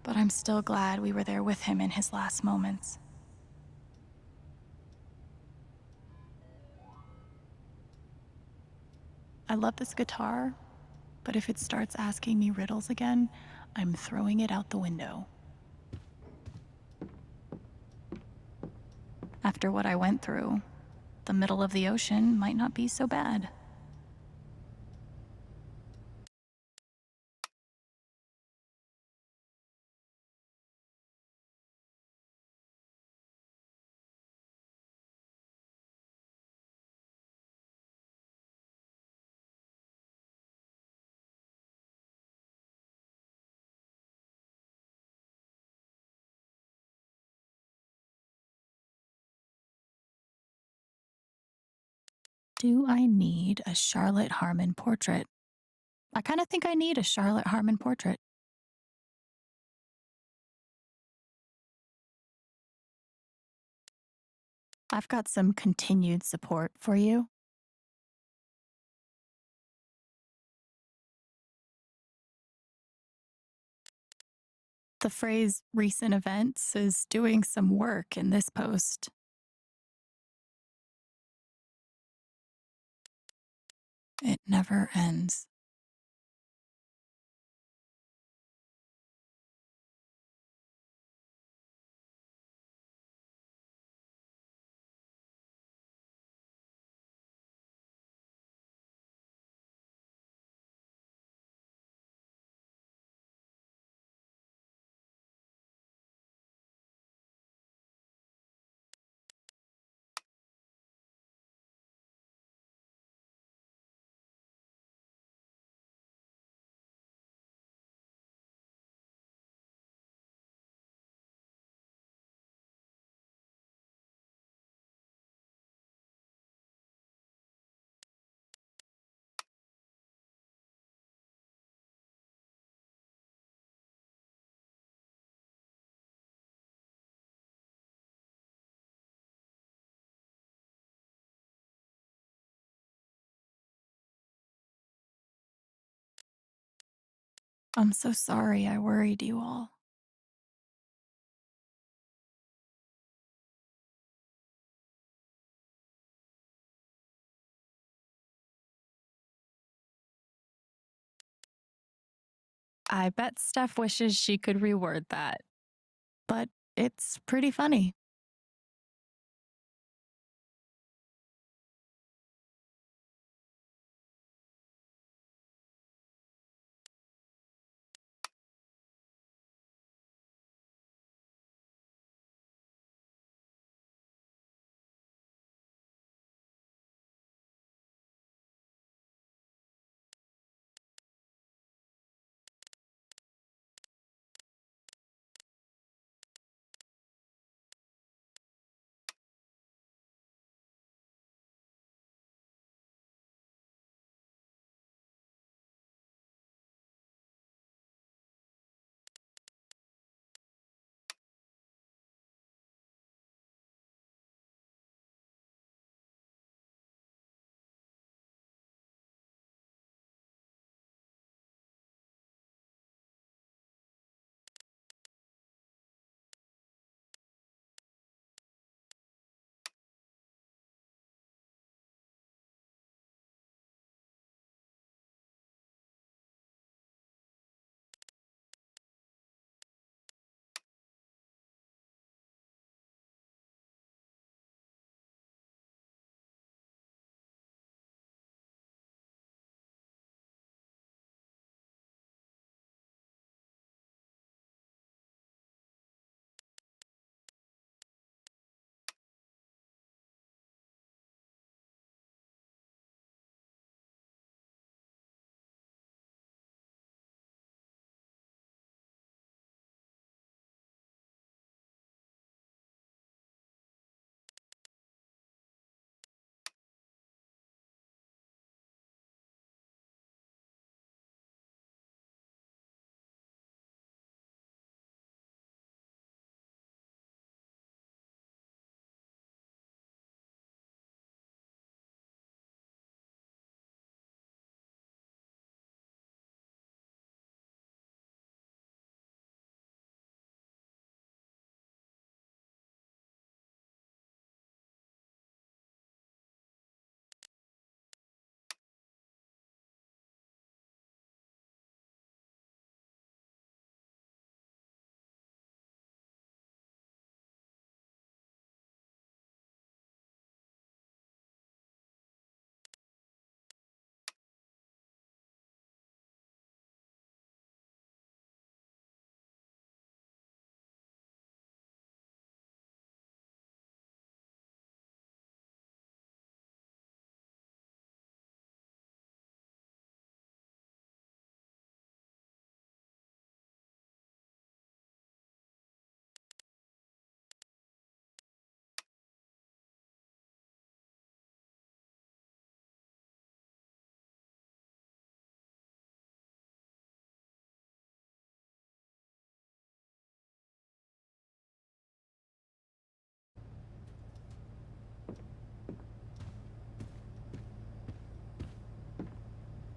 but I'm still glad we were there with him in his last moments. I love this guitar, but if it starts asking me riddles again, I'm throwing it out the window. After what I went through, the middle of the ocean might not be so bad. Do I need a Charlotte Harmon portrait? I kind of think I need a Charlotte Harmon portrait. I've got some continued support for you. The phrase recent events is doing some work in this post. It never ends. I'm so sorry I worried you all. I bet Steph wishes she could reword that, but it's pretty funny.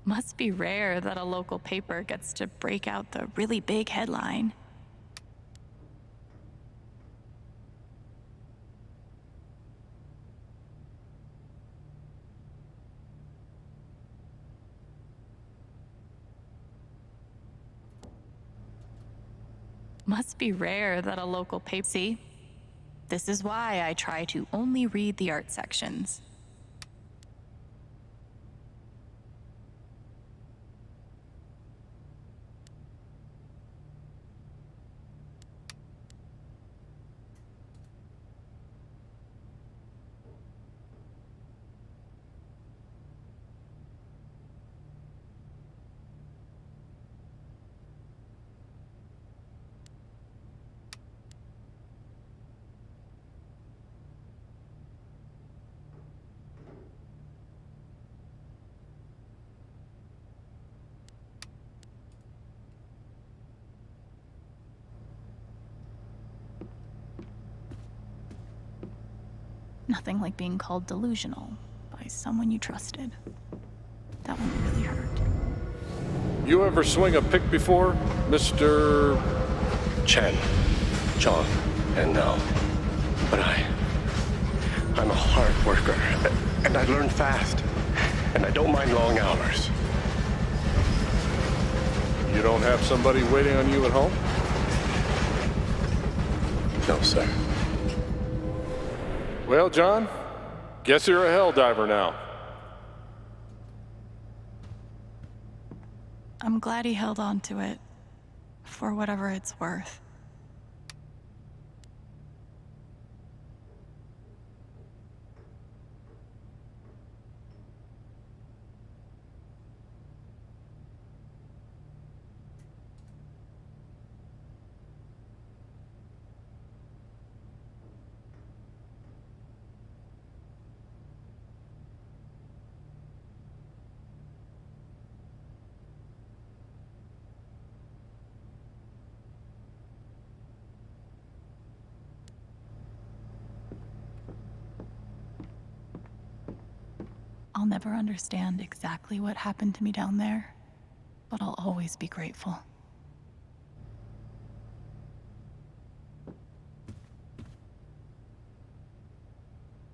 Must be rare that a local paper gets to break out the really big headline. Must be rare that a local paper. See? This is why I try to only read the art sections. Nothing like being called delusional by someone you trusted. That one really hurt. You ever swing a pick before, Mr. Chen, John, and now. But I'm a hard worker, and I learn fast, and I don't mind long hours. You don't have somebody waiting on you at home? No, sir. Well, John, guess you're a hell diver now. I'm glad he held on to it, for whatever it's worth. I'll never understand exactly what happened to me down there, but I'll always be grateful.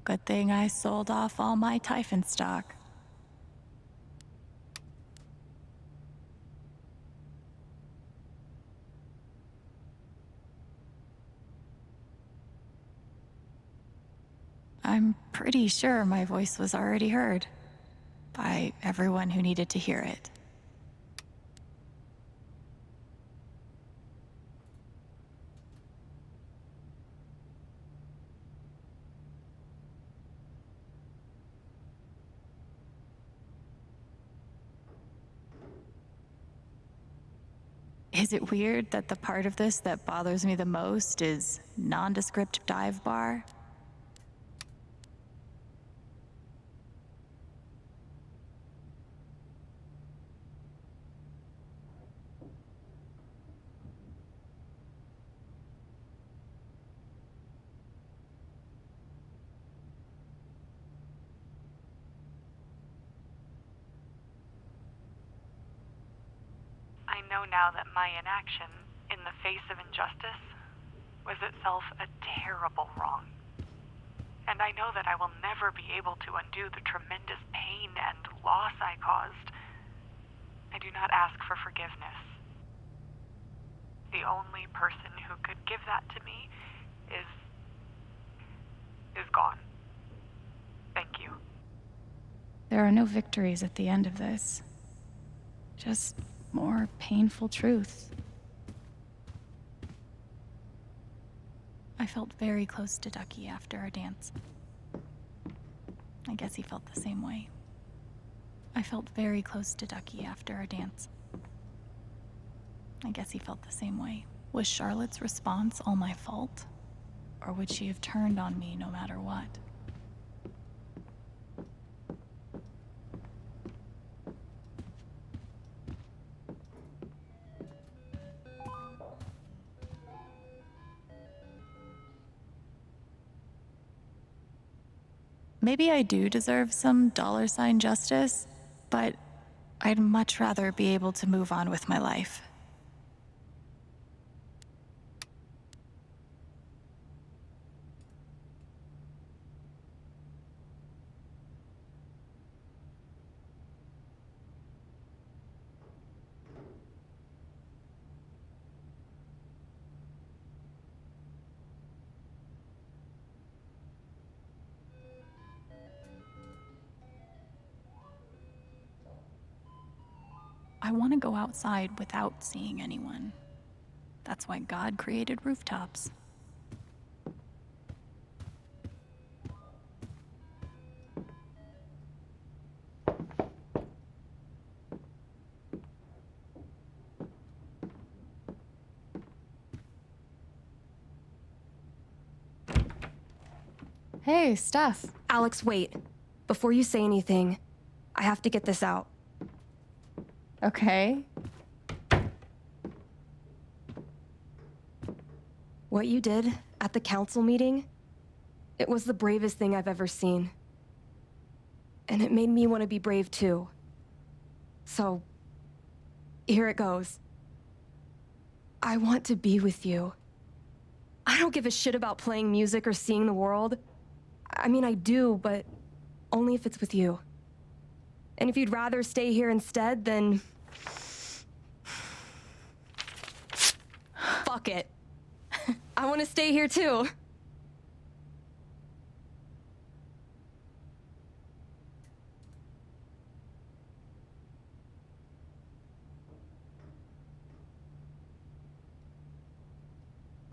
Good thing I sold off all my Typhon stock. I'm pretty sure my voice was already heard by everyone who needed to hear it. Is it weird that the part of this that bothers me the most is nondescript dive bar? I know now that my inaction, in the face of injustice, was itself a terrible wrong. And I know that I will never be able to undo the tremendous pain and loss I caused. I do not ask for forgiveness. The only person who could give that to me is gone. Thank you. There are no victories at the end of this. Just more painful truth. I felt very close to Ducky after our dance. I guess he felt the same way. I felt very close to Ducky after our dance. I guess he felt the same way. Was Charlotte's response all my fault? Or would she have turned on me no matter what? Maybe I do deserve some $sign justice, but I'd much rather be able to move on with my life. I want to go outside without seeing anyone. That's why God created rooftops. Hey, Steph. Alex, wait. Before you say anything, I have to get this out. Okay. What you did at the council meeting, it was the bravest thing I've ever seen. And it made me want to be brave too. So, here it goes. I want to be with you. I don't give a shit about playing music or seeing the world. I mean, I do, but only if it's with you. And if you'd rather stay here instead, then... fuck it. I want to stay here too.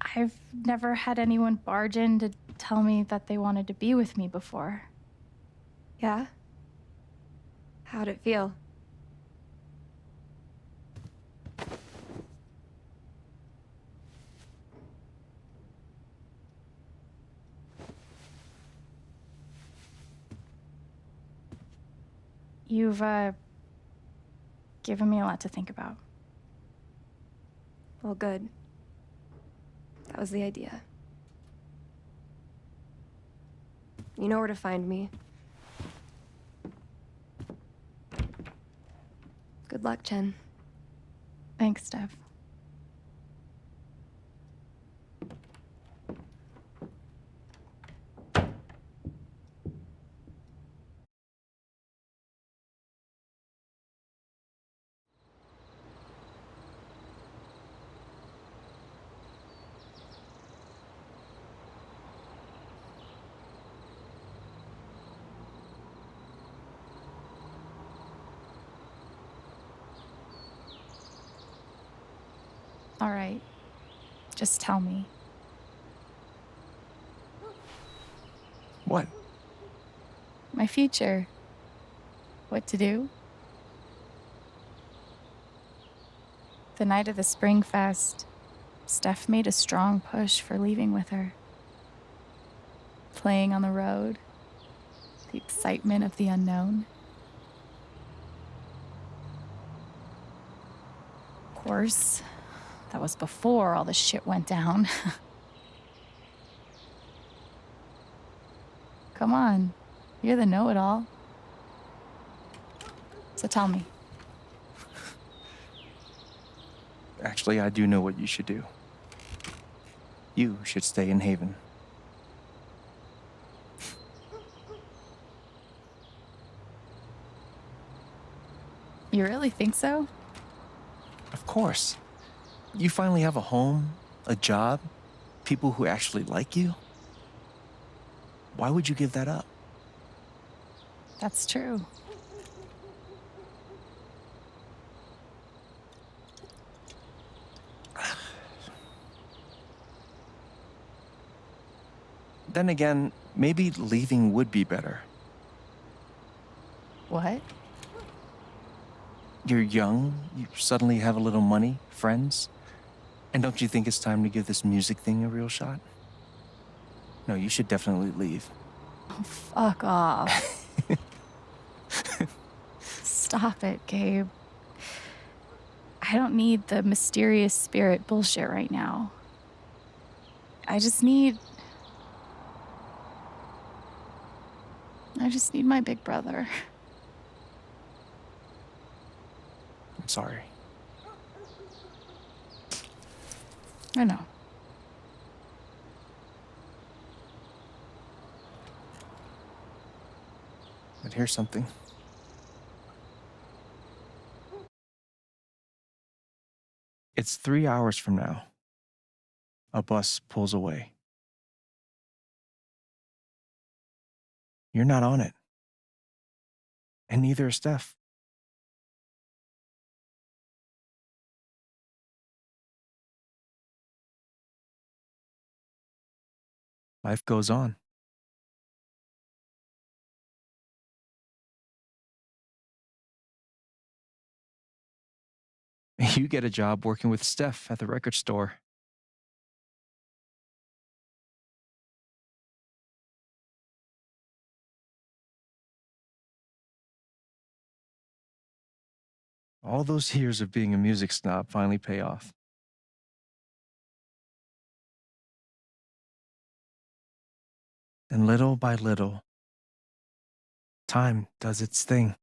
I've never had anyone barge in to tell me that they wanted to be with me before. Yeah? How'd it feel? You've, given me a lot to think about. Well, good. That was the idea. You know where to find me. Good luck, Chen. Thanks, Steph. All right. Just tell me. What? My future. What to do? The night of the Spring Fest, Steph made a strong push for leaving with her. Playing on the road, the excitement of the unknown. Of course, that was before all the shit went down. Come on, you're the know-it-all. So tell me. Actually, I do know what you should do. You should stay in Haven. You really think so? Of course. You finally have a home, a job, people who actually like you. Why would you give that up? That's true. Then again, maybe leaving would be better. What? You're young, you suddenly have a little money, friends. And don't you think it's time to give this music thing a real shot? No, you should definitely leave. Oh, fuck off. Stop it, Gabe. I don't need the mysterious spirit bullshit right now. I just need my big brother. I'm sorry. I know. But here's something. It's 3 hours from now. A bus pulls away. You're not on it. And neither is Steph. Life goes on. You get a job working with Steph at the record store. All those years of being a music snob finally pay off. And little by little, time does its thing.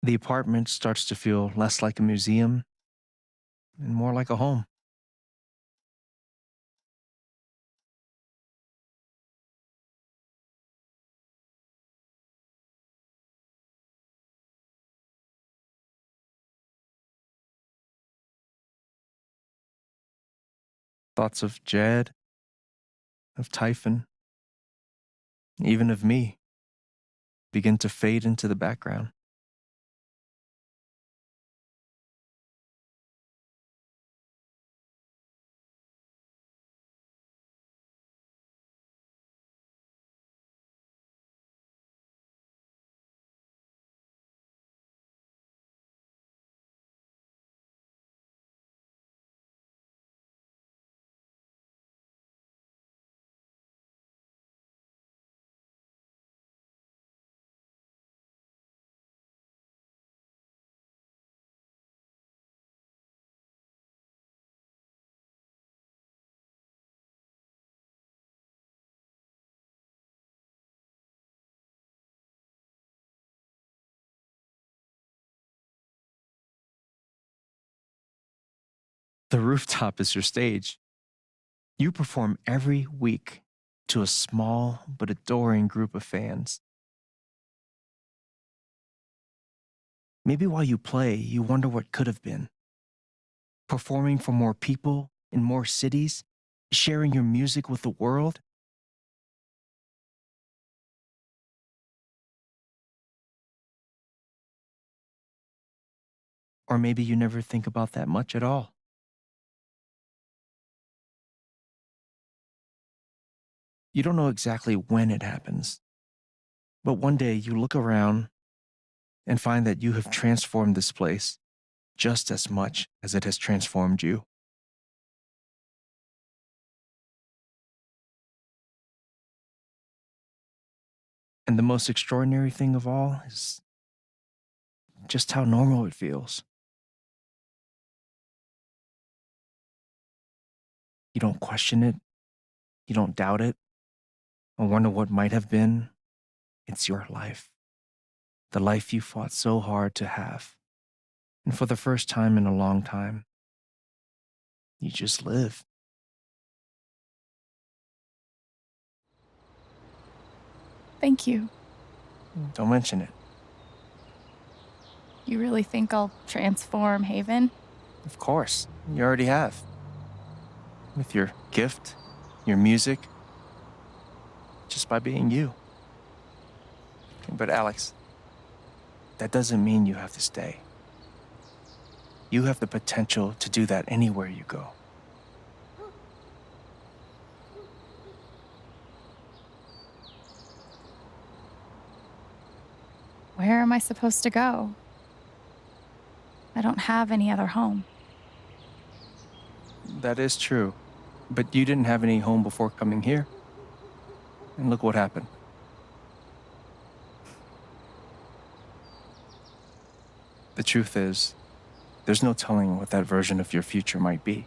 The apartment starts to feel less like a museum and more like a home. Thoughts of Jed, of Typhon, even of me, begin to fade into the background. The rooftop is your stage. You perform every week to a small but adoring group of fans. Maybe while you play, you wonder what could have been. Performing for more people in more cities, sharing your music with the world. Or maybe you never think about that much at all. You don't know exactly when it happens, but one day you look around and find that you have transformed this place just as much as it has transformed you. And the most extraordinary thing of all is just how normal it feels. You don't question it, you don't doubt it, or wonder what might have been. It's your life. The life you fought so hard to have. And for the first time in a long time, you just live. Thank you. Don't mention it. You really think I'll transform Haven? Of course, you already have. With your gift, your music, just by being you. But Alex, that doesn't mean you have to stay. You have the potential to do that anywhere you go. Where am I supposed to go? I don't have any other home. That is true. But you didn't have any home before coming here. And look what happened. truth is, there's no telling what that version of your future might be.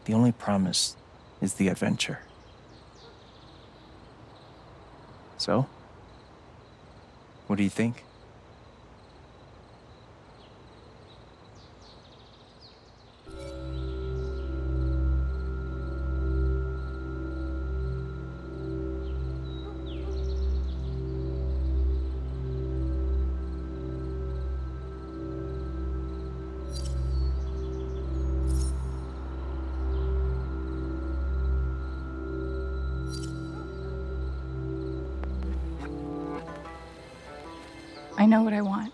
The only promise is the adventure. So, what do you think? I know what I want.